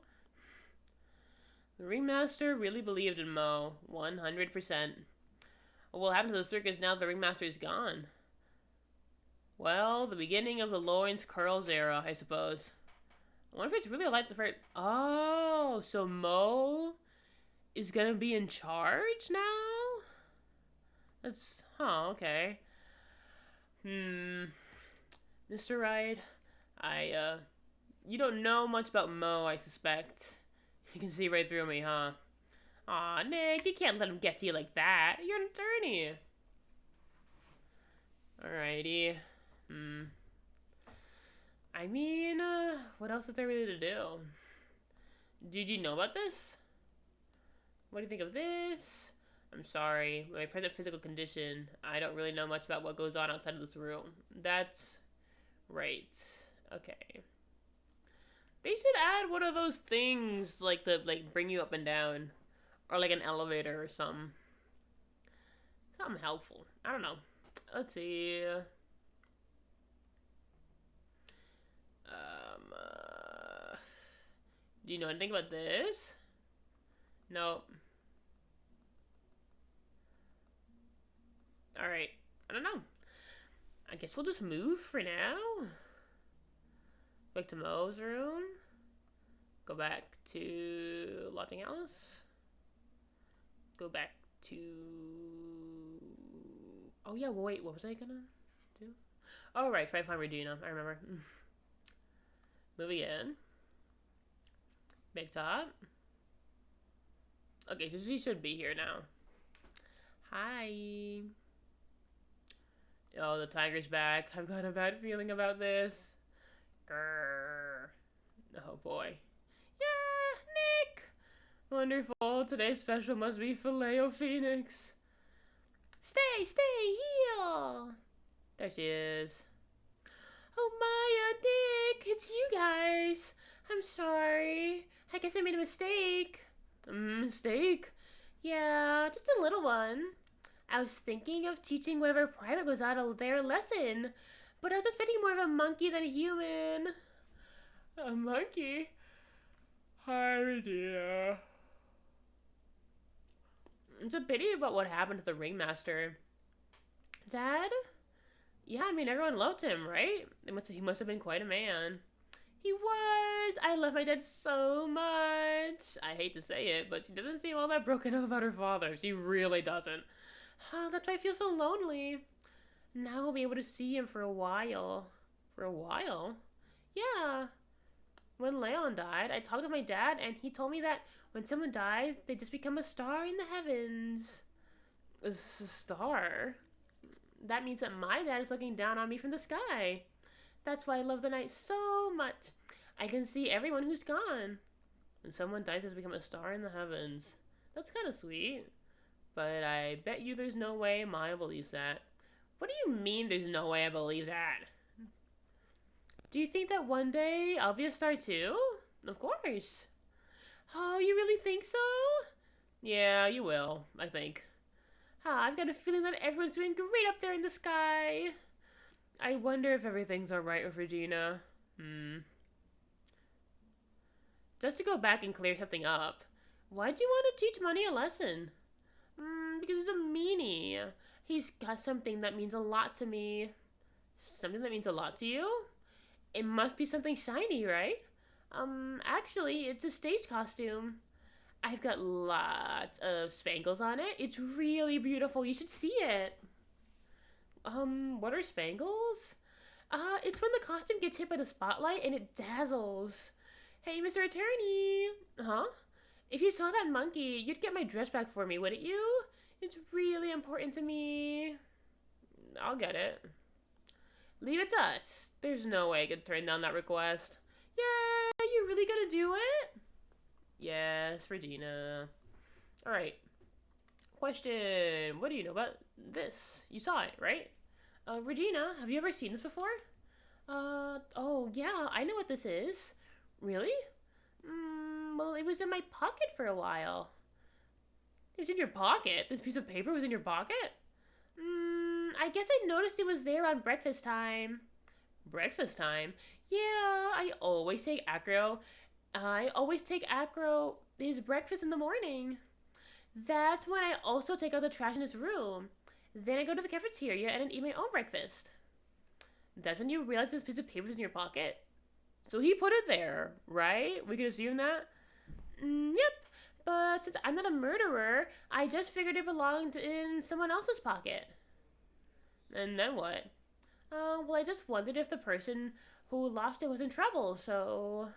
S1: The ringmaster really believed in Mo, 100%. What will happen to the circus now that the ringmaster is gone? Well, the beginning of the Lawrence Curls era, I suppose. I wonder if it's really like the first... Oh, so Mo is gonna be in charge now? That's... Huh, okay. Mr. Wright, you don't know much about Mo, I suspect. You can see right through me, huh? Aw, Nick, you can't let him get to you like that. You're an attorney. Alrighty. I mean, what else is there really to do? Did you know about this? What do you think of this? I'm sorry, with my present physical condition, I don't really know much about what goes on outside of this room. That's right. Okay. They should add one of those things, like bring you up and down. Or like an elevator or something. Something helpful. I don't know. Let's see. Do you know anything about this? No. Alright. I don't know. I guess we'll just move for now. Back to Mo's room. Go back to Lodging House. Go back to... Oh yeah, well, wait, what was I gonna do? Oh right, try to find Regina, I remember. Move again. Big Top. Okay, so she should be here now. Hi. Oh, the tiger's back. I've got a bad feeling about this. Grrr. Oh boy. Yeah, Nick! Wonderful. Today's special must be Filet-O-Phoenix. Stay here! There she is. Oh, Maya, Nick, it's you guys. I'm sorry. I guess I made a mistake. Mistake? Yeah, just a little one. I was thinking of teaching whatever private goes out of their lesson, but I was expecting more of a monkey than a human. A monkey? Hi, dear. It's a pity about what happened to the ringmaster. Dad? Yeah, I mean, everyone loved him, right? He must have been quite a man. He was. I love my dad so much. I hate to say it, but she doesn't seem all that broken up about her father. She really doesn't. That's why I feel so lonely. Now I'll be able to see him for a while. For a while? Yeah. When Leon died, I talked to my dad, and he told me that when someone dies, they just become a star in the heavens. A star? That means that my dad is looking down on me from the sky. That's why I love the night so much. I can see everyone who's gone. When someone dies, has become a star in the heavens. That's kind of sweet. But I bet you there's no way Maya believes that. What do you mean there's no way I believe that? Do you think that one day I'll be a star too? Of course. Oh, you really think so? Yeah, you will, I think. I've got a feeling that everyone's doing great up there in the sky. I wonder if everything's alright with Regina. Just to go back and clear something up, why'd you want to teach Money a lesson? Because he's a meanie. He's got something that means a lot to me. Something that means a lot to you? It must be something shiny, right? Actually, it's a stage costume. I've got lots of spangles on it. It's really beautiful. You should see it. What are spangles? It's when the costume gets hit by the spotlight and it dazzles. Hey, Mr. Attorney. Huh? If you saw that monkey, you'd get my dress back for me, wouldn't you? It's really important to me. I'll get it. Leave it to us. There's no way I could turn down that request. Yeah, you really gonna do it? Yes, Regina. Alright. Question. What do you know about this? You saw it, right? Regina, have you ever seen this before? Oh, yeah, I know what this is. Really? Well, it was in my pocket for a while. It was in your pocket? This piece of paper was in your pocket? I guess I noticed it was there around breakfast time. Breakfast time? Yeah, I always take Acro his breakfast in the morning. That's when I also take out the trash in his room. Then I go to the cafeteria and eat my own breakfast. That's when you realize this piece of paper is in your pocket. So he put it there, right? We can assume that? Yep. But since I'm not a murderer, I just figured it belonged in someone else's pocket. And then what? Well, I just wondered if the person who lost it was in trouble, so...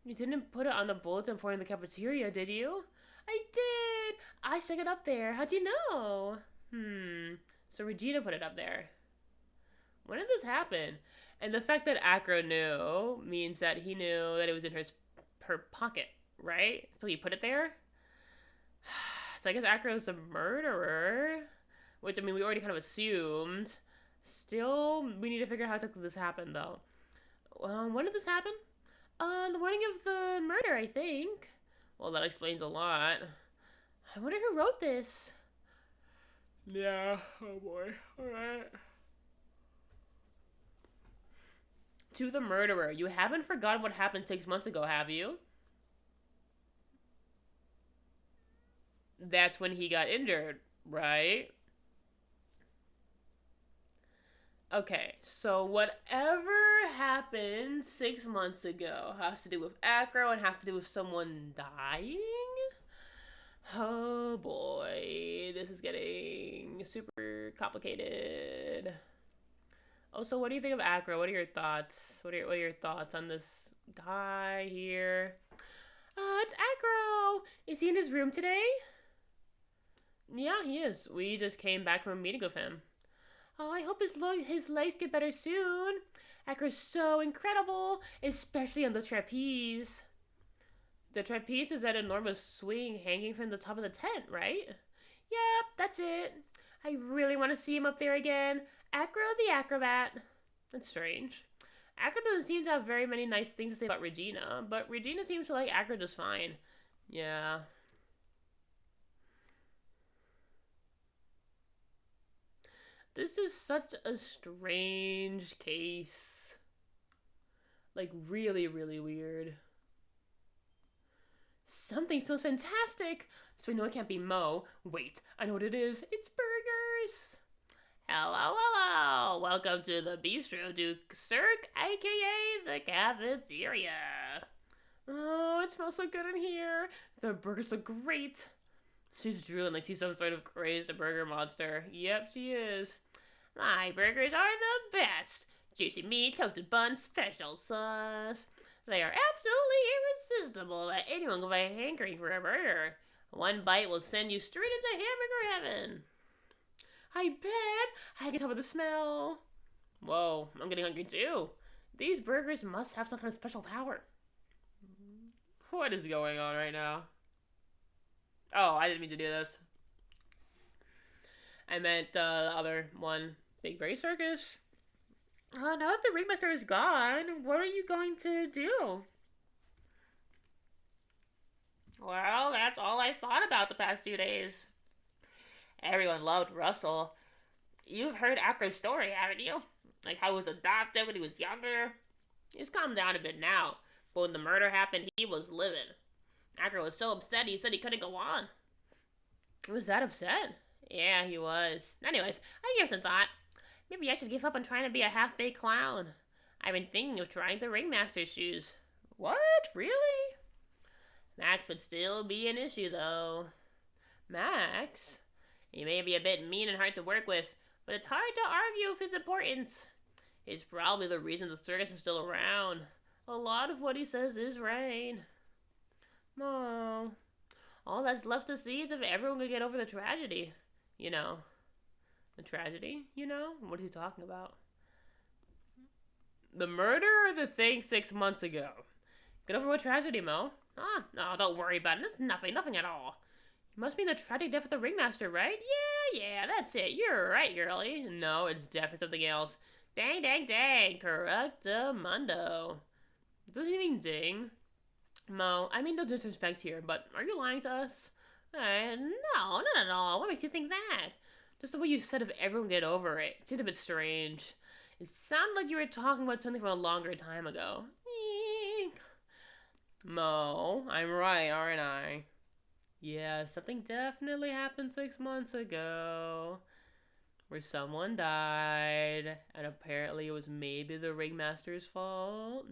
S1: You didn't put it on the bulletin board in the cafeteria, did you? I did! I stuck it up there. How'd you know? So Regina put it up there. When did this happen? And the fact that Acro knew means that he knew that it was in her pocket, right? So he put it there? So I guess Acro's a murderer. Which, I mean, we already kind of assumed. Still, we need to figure out how exactly this happened, though. When did this happen? The morning of the murder, I think. Well, that explains a lot. I wonder who wrote this. Yeah, oh boy. Alright. To the murderer. You haven't forgotten what happened 6 months ago, have you? That's when he got injured, right? Okay, so whatever happened 6 months ago has to do with Acro and has to do with someone dying? Oh boy, this is getting super complicated. Also, what do you think of Acro? What are your thoughts? What are your thoughts on this guy here? It's Acro! Is he in his room today? Yeah, he is. We just came back from a meeting with him. Oh, I hope his legs get better soon. Acro's so incredible, especially on the trapeze. The trapeze is that enormous swing hanging from the top of the tent, right? Yep, that's it. I really want to see him up there again. Acro the Acrobat. That's strange. Acro doesn't seem to have very many nice things to say about Regina, but Regina seems to like Acro just fine. Yeah. This is such a strange case. Like, really, really weird. Something smells fantastic! So I know it can't be Mo. Wait, I know what it is. It's burgers!
S2: Hello, hello! Welcome to the Bistro Duke Cirque, aka the cafeteria.
S1: Oh, it smells so good in here. The burgers look great. She's drooling like she's some sort of crazed burger monster. Yep, she is.
S2: My burgers are the best. Juicy meat, toasted bun, special sauce. They are absolutely irresistible that anyone can be hankering for a burger. One bite will send you straight into hamburger heaven.
S1: I bet. I can tell by the smell. Whoa, I'm getting hungry too. These burgers must have some kind of special power. What is going on right now? Oh, I didn't mean to do this. I meant the other one. Big Berry Circus. Now that the ringmaster is gone, what are you going to do?
S2: Well, that's all I thought about the past 2 days. Everyone loved Russell. You've heard Acro's story, haven't you? Like how he was adopted when he was younger. He's calmed down a bit now, but when the murder happened, he was livid. Acro was so upset he said he couldn't go on.
S1: He was that upset?
S2: Yeah, he was. Anyways, I gave some thought. Maybe I should give up on trying to be a half-baked clown. I've been thinking of trying the ringmaster's shoes.
S1: What? Really?
S2: Max would still be an issue, though.
S1: Max?
S2: He may be a bit mean and hard to work with, but it's hard to argue with his importance. He's probably the reason the circus is still around. A lot of what he says is right.
S1: Oh.
S2: All that's left to see is if everyone can get over the tragedy. You know.
S1: The tragedy, you know? What are you talking about? The murder or the thing 6 months ago? Get over what tragedy, Mo?
S2: No, don't worry about it. It's nothing at all.
S1: You must mean the tragic death of the ringmaster, right?
S2: Yeah, that's it. You're right, girlie.
S1: No, it's definitely something else.
S2: Dang, correctamundo.
S1: Doesn't he mean ding? Mo, I mean no disrespect here, but are you lying to us?
S2: No, not at all. What makes you think that?
S1: Just the way you said if everyone get over it. It seemed a bit strange. It sounded like you were talking about something from a longer time ago.
S2: Eek.
S1: Mo, I'm right, aren't I? Yeah, something definitely happened 6 months ago. Where someone died, and apparently it was maybe the ringmaster's fault.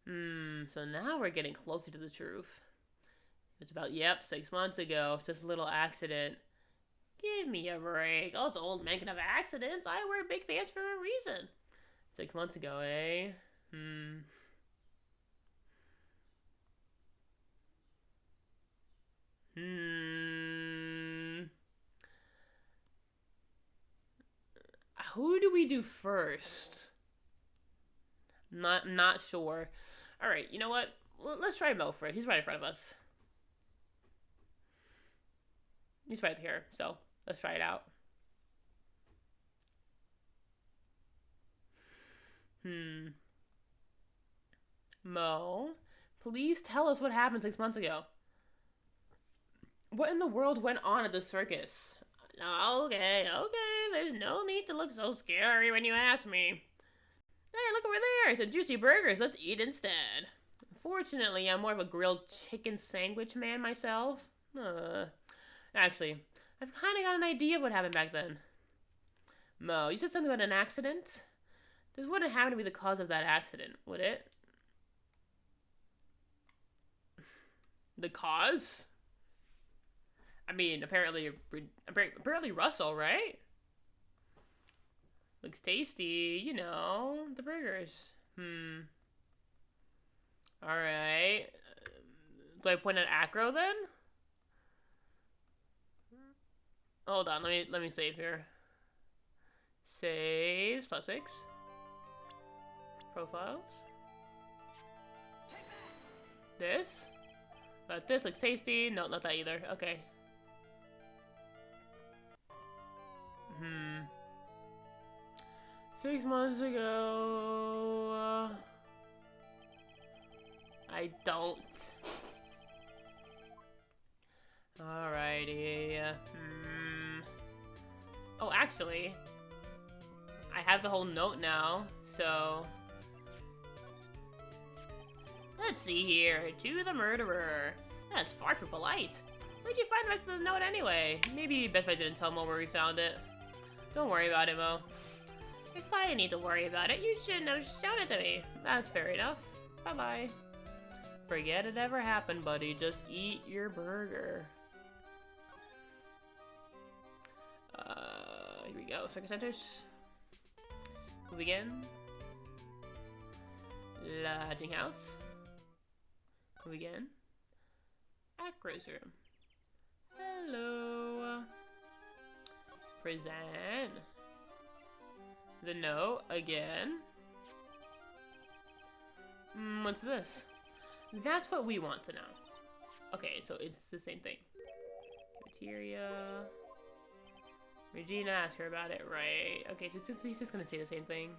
S1: So now we're getting closer to the truth. It's about, 6 months ago, just a little accident.
S2: Give me a break. Us old men can have accidents. I wear big pants for a reason.
S1: 6 months ago, eh? Who do we do first? Not sure. Alright, you know what? Let's try Mo first. He's right in front of us. He's right here, so let's try it out. Mo, please tell us what happened 6 months ago. What in the world went on at the circus?
S2: Okay. There's no need to look so scary when you ask me.
S1: Hey, look over there. Some juicy burgers. Let's eat instead. Unfortunately, I'm more of a grilled chicken sandwich man myself. Actually, I've kind of got an idea of what happened back then. Mo, you said something about an accident? This wouldn't happen to be the cause of that accident, would it? The cause? I mean, apparently Russell, right? Looks tasty, you know, the burgers. Alright. Do I point at Acro then? Hold on, let me save here. Save, slot 6. Profiles. This? But this looks tasty. No, not that either. Okay. 6 months ago. I don't. Alrighty. Oh, actually, I have the whole note now, so.
S2: Let's see here. To the murderer. That's far from polite. Where'd you find the rest of the note anyway?
S1: Maybe best if I didn't tell Mo where we found it. Don't worry about it, Mo. If I need to worry about it, you shouldn't have shown it to me. That's fair enough. Bye-bye. Forget it ever happened, buddy. Just eat your burger. Here we go. Circus Centers. Move again. Lodging house. Move again. Acro's room. Hello. Present. The note again. What's this? That's what we want to know. Okay, so it's the same thing. Criteria. Regina, ask her about it, right? Okay, so he's just gonna say the same thing.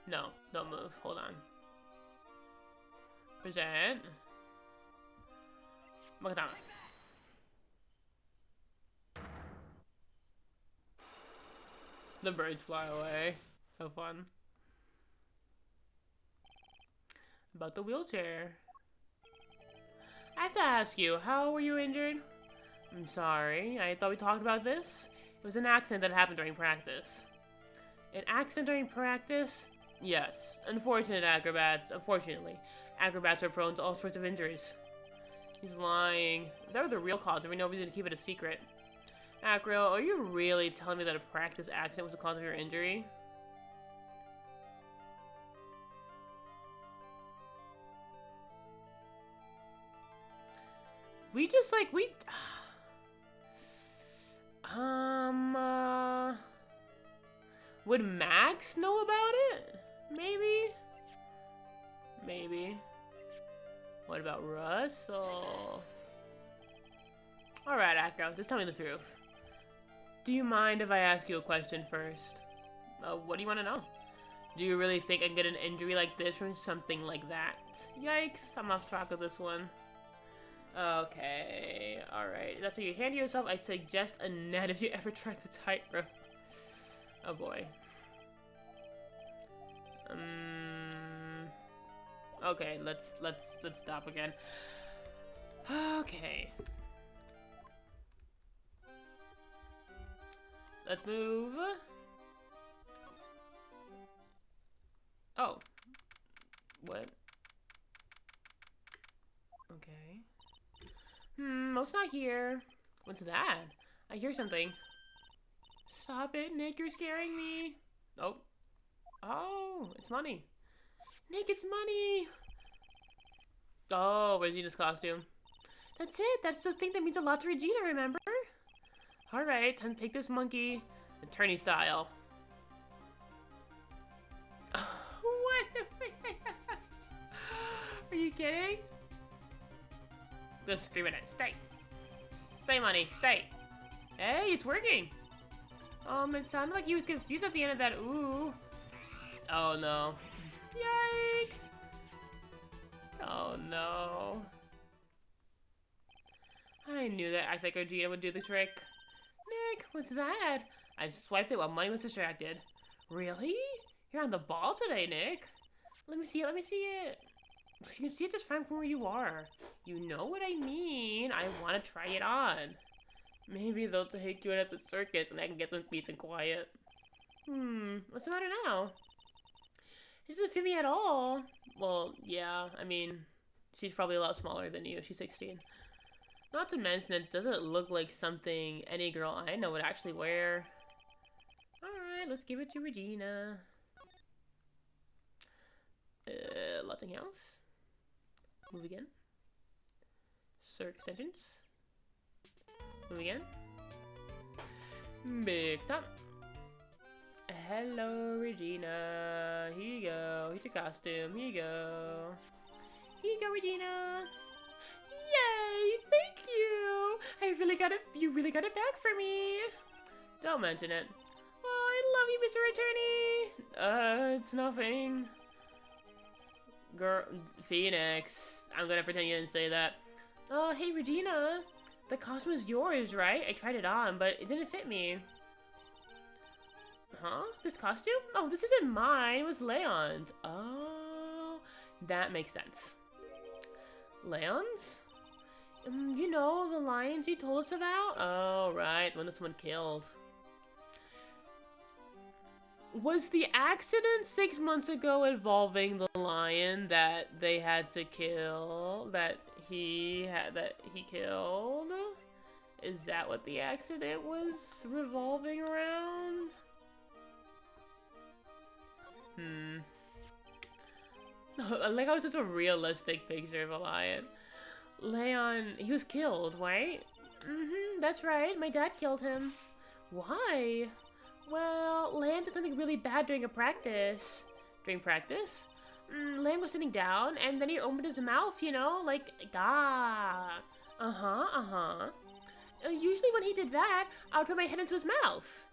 S1: No, don't move. Hold on. Present. Makatama. The birds fly away. So fun. About the wheelchair. I have to ask you, how were you injured? I'm sorry, I thought we talked about this. It was an accident that happened during practice. An accident during practice? Yes. Unfortunately, acrobats are prone to all sorts of injuries. He's lying. If that were the real cause, there would be no reason to keep it a secret. Acro, are you really telling me that a practice accident was the cause of your injury? We just, like, would Max know about it? Maybe? Maybe. What about Russell? Alright, Acro, just tell me the truth. Do you mind if I ask you a question first? What do you want to know? Do you really think I can get an injury like this from something like that? Yikes, I'm off track of this one. Okay, alright. That's how you handle yourself. I suggest a net if you ever tried the tightrope. Oh boy. Okay, let's stop again. Okay. Let's move. Oh. What? Okay. Mo's not here. What's that? I hear something. Stop it, Nick, you're scaring me. Oh. Oh, it's money. Nick, it's money. Oh, Regina's costume. That's it. That's the thing that means a lot to Regina, remember? Alright, time to take this monkey. Attorney style. What? Are you kidding? Just 3 minutes. Stay. Stay, money. Stay. Hey, it's working. It sounded like you were confused at the end of that. Ooh. Oh, no. Yikes. Oh, no. I knew that Act Like Regina would do the trick. Nick, what's that? I swiped it while money was distracted. Really? You're on the ball today, Nick. Let me see it. Let me see it. You can see it just fine from where you are. You know what I mean. I want to try it on. Maybe they'll take you in at the circus and I can get some peace and quiet. What's the matter now? It doesn't fit me at all. Well, yeah, I mean, she's probably a lot smaller than you. She's 16. Not to mention, it doesn't look like something any girl I know would actually wear. Alright, let's give it to Regina. Lodging house. Move again. Circus entrance. Move again. Big top. Hello, Regina. Here you go. Here's your costume. Here you go. Here you go, Regina. Yay! Thank you. You really got it back for me. Don't mention it. Oh, I love you, Mr. Attorney. It's nothing. Girl, Phoenix. I'm gonna pretend you didn't say that. Oh, hey, Regina. The costume is yours, right? I tried it on, but it didn't fit me. Huh? This costume? Oh, this isn't mine. It was Leon's. Oh, that makes sense. Leon's? You know, the lions you told us about? Oh, right. The one that someone killed. Was the accident 6 months ago involving the lion that they had to kill? That he killed? Is that what the accident was revolving around? Like, I was just a realistic picture of a lion. Leon, he was killed, right? That's right. My dad killed him. Why? Well, Leon did something really bad during a practice. During practice? Leon was sitting down, and then he opened his mouth, you know, like, gah. Usually when he did that, I would put my head into his mouth.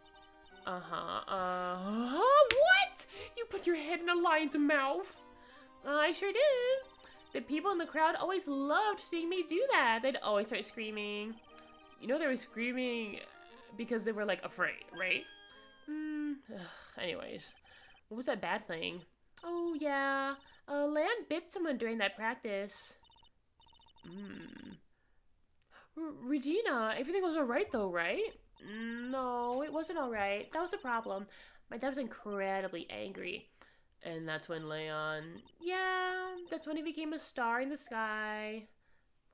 S1: What? You put your head in a lion's mouth? I sure did. The people in the crowd always loved seeing me do that. They'd always start screaming. You know, they were screaming because they were, like, afraid, right? Anyways, what was that bad thing? Oh, yeah. Leon bit someone during that practice. Regina, everything was alright though, right? No, it wasn't alright. That was the problem. My dad was incredibly angry. And that's when Leon... Yeah, that's when he became a star in the sky.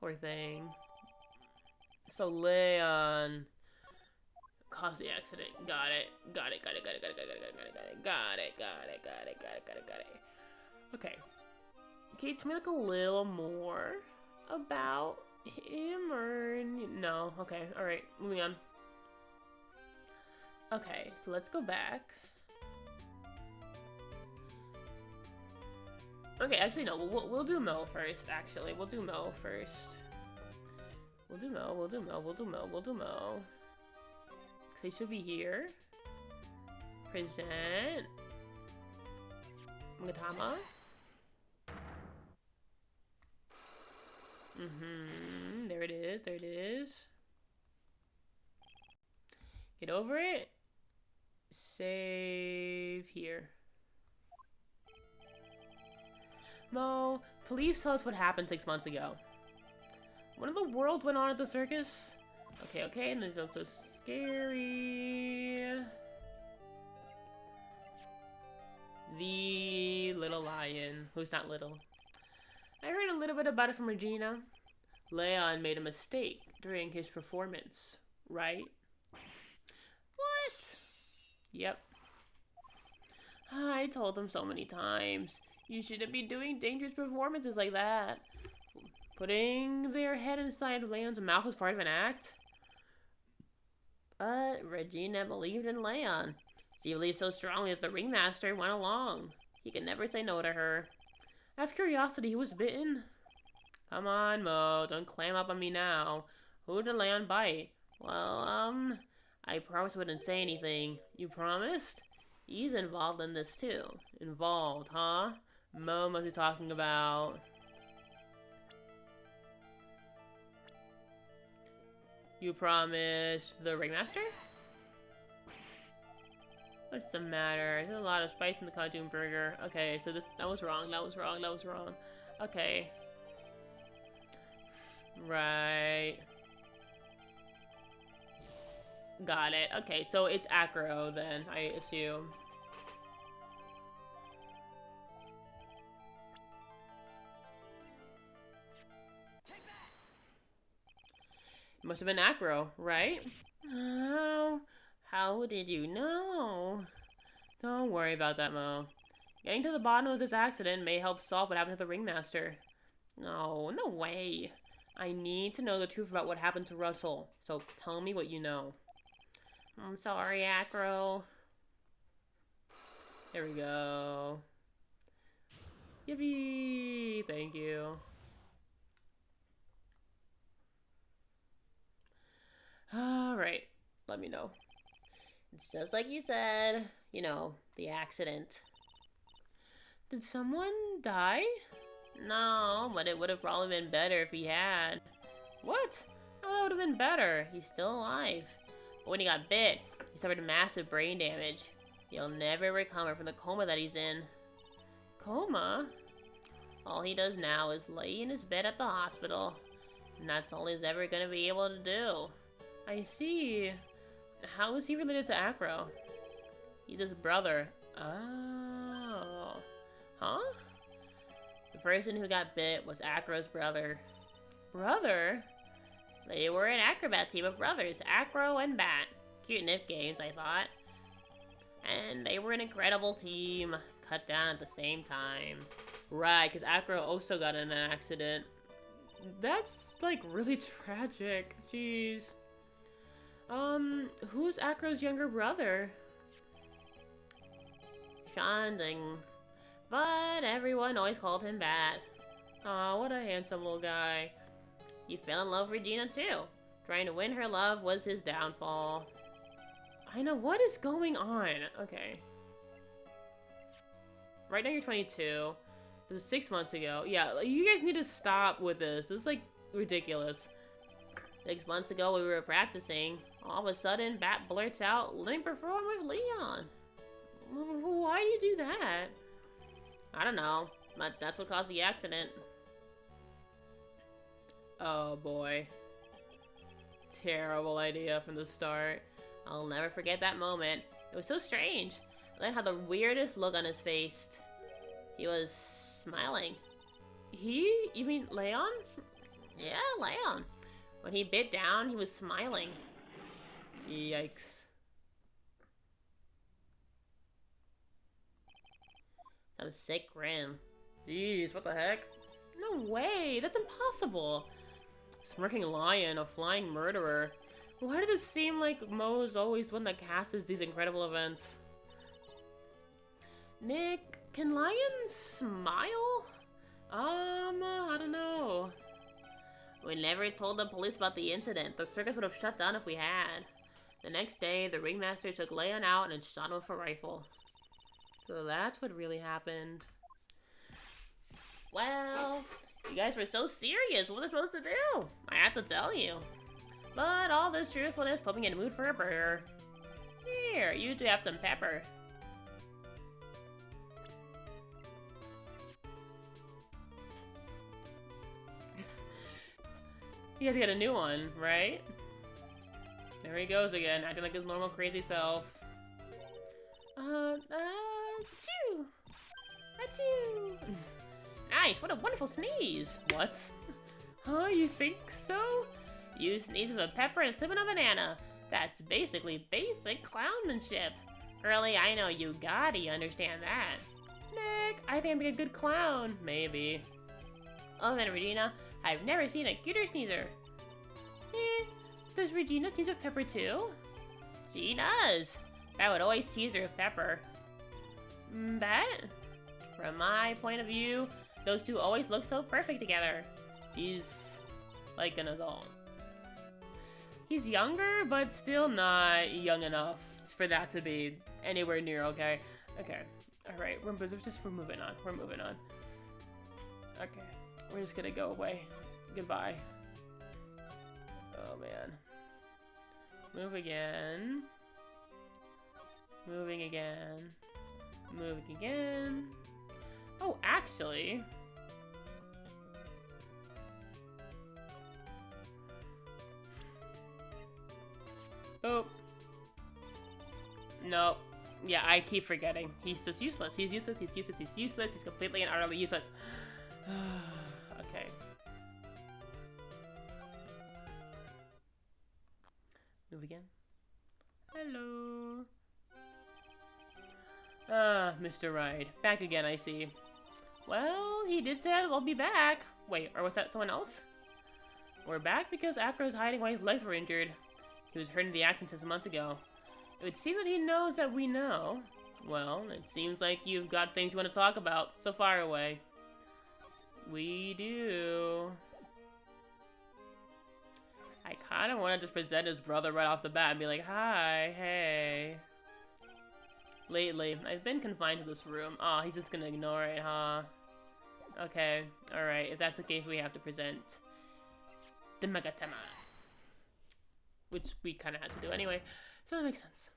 S1: Poor thing. So Leon... caused the accident. Got it. Okay. Can you tell me like a little more about him or no? Okay, alright, moving on. Okay, so let's go back. Okay, actually no, we'll do Mo first, actually. We'll do Mo first. We'll do Mo. They should be here. Present. Ngatama. There it is. Get over it. Save here. Mo, please tell us what happened 6 months ago. What in the world went on at the circus? Okay, and it's so scary. The little lion, who's not little. I heard a little bit about it from Regina. Leon made a mistake during his performance, right? What? Yep. I told him so many times. You shouldn't be doing dangerous performances like that. Putting their head inside Leon's mouth was part of an act. But Regina believed in Leon. She believed so strongly that the ringmaster went along. He could never say no to her. Out of curiosity, who was bitten? Come on, Mo, don't clam up on me now. Who did Leon bite? Well, I promised I wouldn't say anything. You promised? He's involved in this too. Involved, huh? Mo must be talking about... You promised the ringmaster? What's the matter? There's a lot of spice in the cartoon burger. Okay, so that was wrong. Okay. Right. Got it. Okay, so it's Acro then, I assume. It must have been Acro, right? Oh, how did you know? Don't worry about that, Mo. Getting to the bottom of this accident may help solve what happened to the ringmaster. No way. I need to know the truth about what happened to Russell, so tell me what you know. I'm sorry, Acro. There we go. Yippee! Thank you. Alright, let me know.
S2: It's just like you said. You know, the accident.
S1: Did someone die?
S2: No, but it would have probably been better if he had.
S1: What? How that would have been better?
S2: He's still alive. But when he got bit, he suffered massive brain damage. He'll never recover from the coma that he's in.
S1: Coma?
S2: All he does now is lay in his bed at the hospital. And that's all he's ever gonna be able to do.
S1: I see. How is he related to Acro?
S2: He's his brother.
S1: Oh. Huh?
S2: The person who got bit was Acro's brother.
S1: Brother?
S2: They were an acrobat team of brothers, Acro and Bat. Cute nip games, I thought. And they were an incredible team, cut down at the same time.
S1: Right, because Acro also got in an accident. That's, like, really tragic. Jeez. Who's Acro's younger brother?
S2: Shanding. But everyone always called him Bat.
S1: Aw, what a handsome little guy.
S2: He fell in love with Regina too. Trying to win her love was his downfall.
S1: I know, what is going on? Okay. Right now you're 22. This is 6 months ago. Yeah, you guys need to stop with this. This is, like, ridiculous.
S2: 6 months ago we were practicing. All of a sudden, Bat blurts out, "Let me perform with Leon."
S1: Why do you do that?
S2: I don't know, but that's what caused the accident.
S1: Oh boy. Terrible idea from the start.
S2: I'll never forget that moment. It was so strange. Leon had the weirdest look on his face. He was smiling.
S1: He? You mean Leon?
S2: Yeah, Leon. When he bit down, he was smiling.
S1: Yikes.
S2: Some sick grin.
S1: Jeez, what the heck? No way, that's impossible. Smirking lion, a flying murderer. Why does it seem like Moe's always one that casts these incredible events? Nick, can lions smile? I don't know.
S2: We never told the police about the incident. The circus would have shut down if we had. The next day, the ringmaster took Leon out and shot him with a rifle.
S1: So that's what really happened.
S2: Well, you guys were so serious. What was I supposed to do? I have to tell you. But all this truthfulness put me in the mood for a burger. Here, you two have some pepper.
S1: He had to get a new one, right? There he goes again, acting like his normal crazy self.
S2: Achoo! Achoo! Nice, what a wonderful sneeze.
S1: What? Huh, you think so?
S2: You sneeze with a pepper and sip on a banana. That's basically basic clownmanship. Curly, I know you gotta understand that.
S1: Nick, I think I'm a good clown. Maybe.
S2: Oh, then Regina, I've never seen a cuter sneezer.
S1: Does Regina sneeze with pepper too?
S2: She does. That would always tease her with pepper.
S1: Bet?
S2: From my point of view, those two always look so perfect together.
S1: He's like an adult. He's younger, but still not young enough for that to be anywhere near okay. Okay. Alright, we're moving on. We're moving on. Okay. We're just gonna go away. Goodbye. Oh man. Move again. Moving again. Moving again. Oh, actually. Oh. Nope. Yeah, I keep forgetting. He's just useless. He's useless. He's useless. He's useless. He's completely and utterly useless. Okay. Move again. Hello. Mr. Ride. Back again, I see. Well, he did say I'll be back. Wait, or was that someone else? We're back because Acro's hiding while his legs were injured. He was hurt in the accident 6 months ago. It would seem that he knows that we know. Well, it seems like you've got things you want to talk about, so fire away. We do. I kind of want to just present his brother right off the bat and be like, hi, hey. Lately, I've been confined to this room. Oh, he's just gonna ignore it, huh? Okay, alright. If that's the case, we have to present the Megatema. Which we kind of had to do anyway, so that makes sense.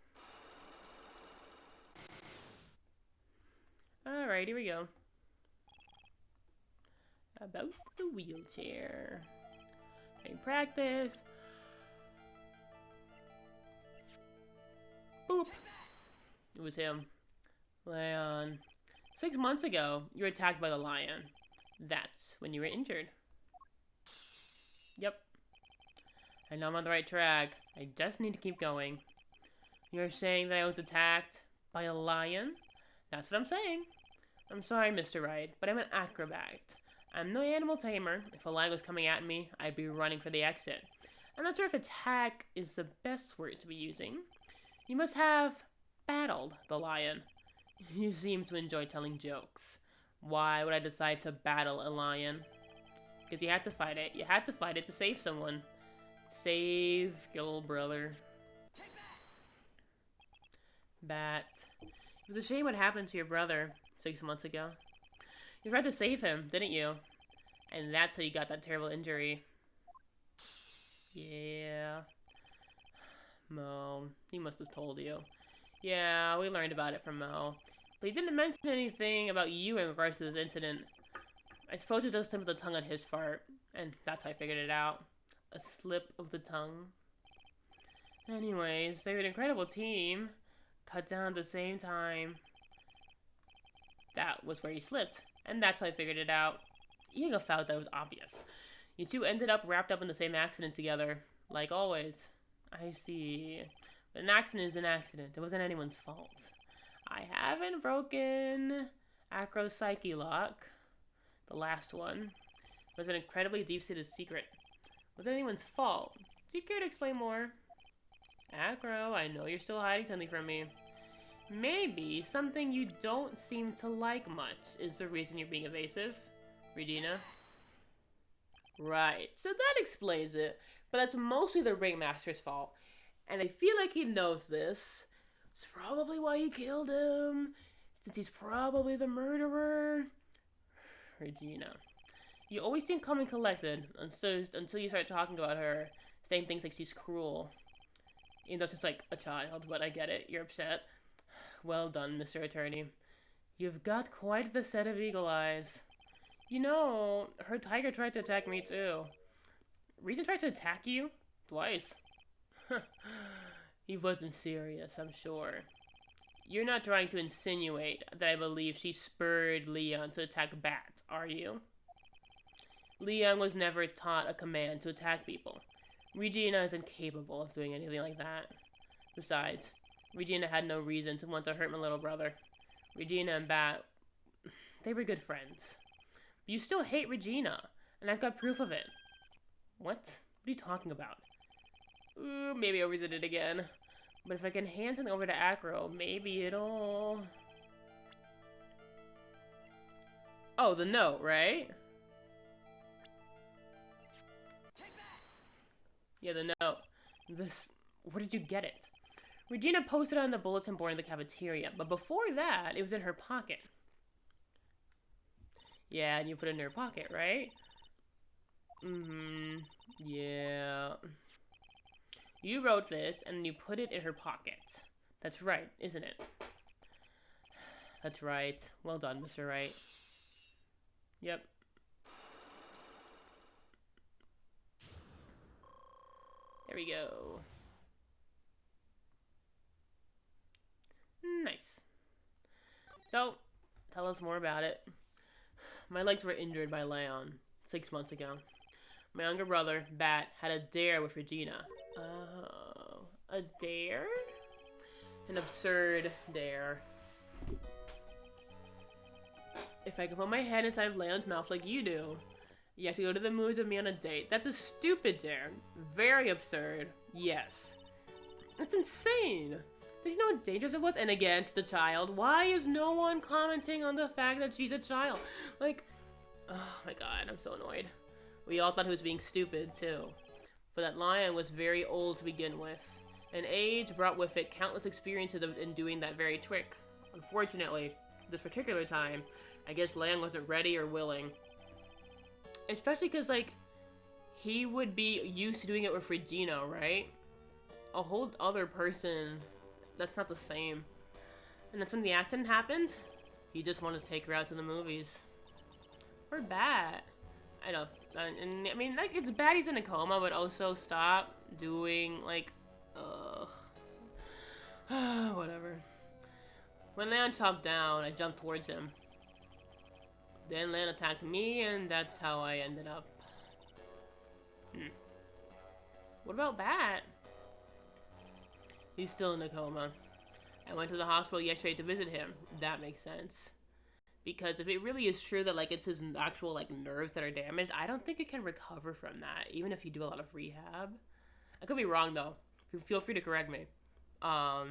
S1: Alright, here we go. About the wheelchair. In practice. Boop. It was him. Leon. 6 months ago, you were attacked by the lion. That's when you were injured. Yep. I know I'm on the right track. I just need to keep going. You're saying that I was attacked by a lion? That's what I'm saying. I'm sorry, Mr. Wright, but I'm an acrobat. I'm no animal tamer. If a lion was coming at me, I'd be running for the exit. I'm not sure if attack is the best word to be using. You must have battled the lion. You seem to enjoy telling jokes. Why would I decide to battle a lion? Because you had to fight it. You had to fight it to save someone. Save your little brother. Bat. It was a shame what happened to your brother 6 months ago. You tried to save him, didn't you? And that's how you got that terrible injury. Yeah. Mo. He must have told you. Yeah, we learned about it from Mo. But he didn't mention anything about you in regards to this incident. I suppose it was a slip of the tongue on his part. And that's how I figured it out. A slip of the tongue. Anyways, they were an incredible team. Cut down at the same time. That was where he slipped. And that's how I figured it out. Iga felt that was obvious. You two ended up wrapped up in the same accident together. Like always. I see. But an accident is an accident. It wasn't anyone's fault. I haven't broken Acro's psyche lock. The last one. It was an incredibly deep-seated secret. It wasn't anyone's fault. Do you care to explain more? Acro, I know you're still hiding something from me. Maybe something you don't seem to like much is the reason you're being evasive, Regina. Right, so that explains it. But that's mostly the Ringmaster's fault. And I feel like he knows this. It's probably why he killed him. Since he's probably the murderer. Regina. You always seem calm and collected until you start talking about her. Saying things like she's cruel. Even though it's just like a child, but I get it. You're upset. Well done, Mr. Attorney. You've got quite the set of eagle eyes. You know, her tiger tried to attack me too. Regina tried to attack you? Twice. He wasn't serious, I'm sure. You're not trying to insinuate that I believe she spurred Leon to attack Bat, are you? Leon was never taught a command to attack people. Regina is incapable of doing anything like that. Besides, Regina had no reason to want to hurt my little brother. Regina and Bat, they were good friends. But you still hate Regina, and I've got proof of it. What? What are you talking about? Ooh, maybe I overdid it again. But if I can hand something over to Acro, maybe it'll... Oh, the note, right? Yeah, the note. This... Where did you get it? Regina posted it on the bulletin board in the cafeteria, but before that, it was in her pocket. Yeah, and you put it in her pocket, right? Mm-hmm. Yeah. You wrote this, and you put it in her pocket. That's right, isn't it? That's right. Well done, Mr. Wright. Yep. There we go. Nice. So, tell us more about it. My legs were injured by Leon 6 months ago. My younger brother, Bat, had a dare with Regina. Oh, a dare? An absurd dare. If I can put my head inside of Leon's mouth like you do, you have to go to the movies with me on a date. That's a stupid dare. Very absurd. Yes. That's insane. Did you know how dangerous it was? And again, she's a child. Why is no one commenting on the fact that she's a child? Like, oh my god, I'm so annoyed. We all thought he was being stupid, too. But that lion was very old to begin with. And age brought with it countless experiences in doing that very trick. Unfortunately, this particular time, I guess Leon wasn't ready or willing. Especially because, like, he would be used to doing it with Regina, right? A whole other person, that's not the same. And that's when the accident happened? He just wanted to take her out to the movies. Or Bat. I don't, and I mean, like, it's bad he's in a coma, but also stop doing, like, ugh. Whatever. When Lan chopped down, I jumped towards him. Then Lan attacked me, and that's how I ended up. What about Bat? He's still in a coma. I went to the hospital yesterday to visit him. That makes sense. Because if it really is true that, like, it's his actual, like, nerves that are damaged, I don't think it can recover from that, even if you do a lot of rehab. I could be wrong, though. Feel free to correct me. But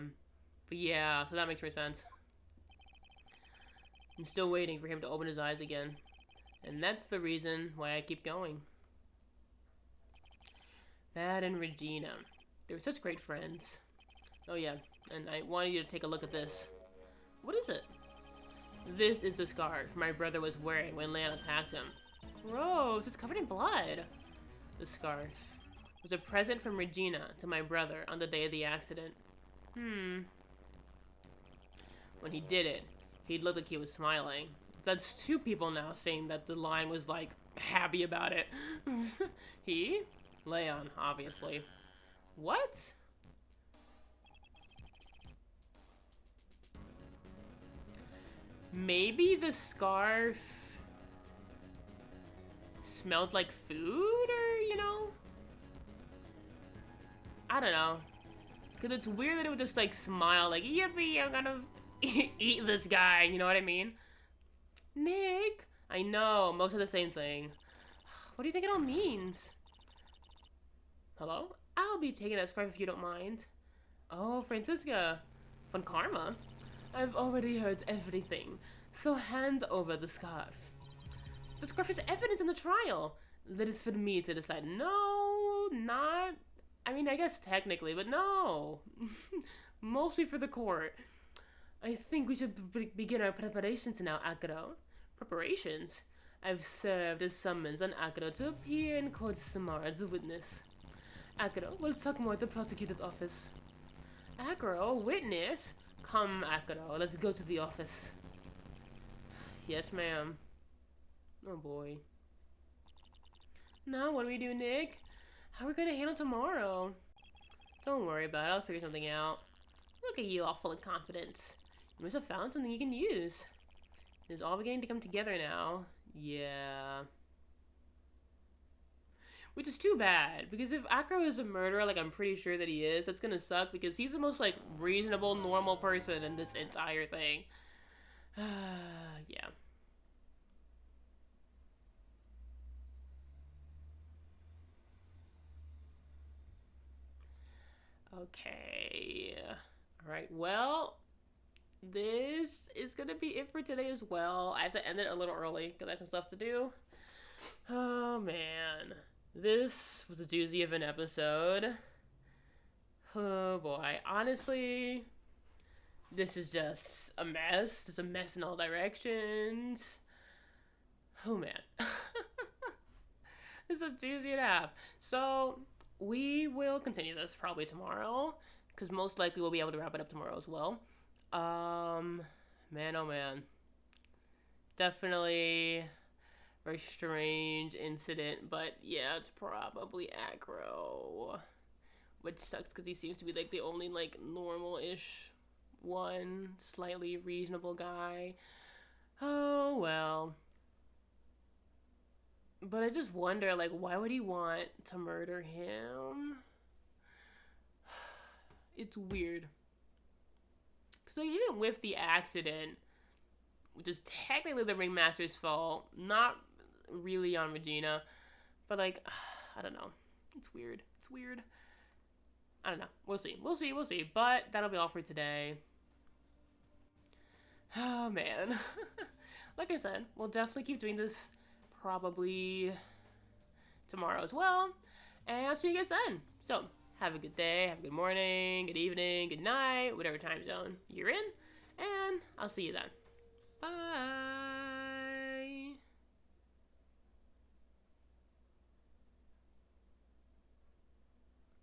S1: yeah, so that makes more sense. I'm still waiting for him to open his eyes again. And that's the reason why I keep going. Bat and Regina. They were such great friends. Oh yeah, and I wanted you to take a look at this. What is it? This is the scarf my brother was wearing when Lan attacked him. Gross, it's covered in blood. The scarf was a present from Regina to my brother on the day of the accident. When he did it, he looked like he was smiling. That's two people now saying that the line was, like, happy about it. He? Leon, obviously. What? Maybe the scarf smelled like food, or, you know? I don't know. Because it's weird that it would just, like, smile, like, yippee, I'm gonna eat this guy, you know what I mean? Nick! I know, most of the same thing. What do you think it all means? Hello? I'll be taking that scarf if you don't mind. Oh, Francisca. Von Karma? I've already heard everything, so hand over the scarf. The scarf is evidence in the trial. That is for me to decide. No, not... I mean, I guess technically, but no. Mostly for the court. I think we should begin our preparations now, Akuro. Preparations? I've served a summons on Akuro to appear in court tomorrow as a witness. Akuro will talk more at the prosecutor's office. Akuro, witness? Come, Akuro, let's go to the office. Yes, ma'am. Oh, boy. Now, what do we do, Nick? How are we going to handle tomorrow? Don't worry about it, I'll figure something out. Look at you, all full of confidence. You must have found something you can use. It's all beginning to come together now. Yeah. Which is too bad, because if Akuro is a murderer, like I'm pretty sure that he is, that's gonna suck, because he's the most, like, reasonable, normal person in this entire thing. Yeah. Okay. Alright, well, this is gonna be it for today as well. I have to end it a little early, because I have some stuff to do. Oh, man. This was a doozy of an episode. Oh boy, honestly, this is just a mess. It's a mess in all directions. Oh man. This is a doozy and a half. So, we will continue this probably tomorrow, because most likely we'll be able to wrap it up tomorrow as well. Man, oh man. Definitely... very strange incident, but yeah, it's probably Akuro. Which sucks because he seems to be, like, the only, like, normal-ish one, slightly reasonable guy. Oh, well. But I just wonder, like, why would he want to murder him? It's weird. Because, like, even with the accident, which is technically the Ringmaster's fault, not really on Regina, but, like, I don't know. It's weird. It's weird. I don't know. We'll see. We'll see. We'll see. But that'll be all for today. Oh, man. Like I said, we'll definitely keep doing this probably tomorrow as well. And I'll see you guys then. So, have a good day, have a good morning, good evening, good night, whatever time zone you're in. And I'll see you then. Bye.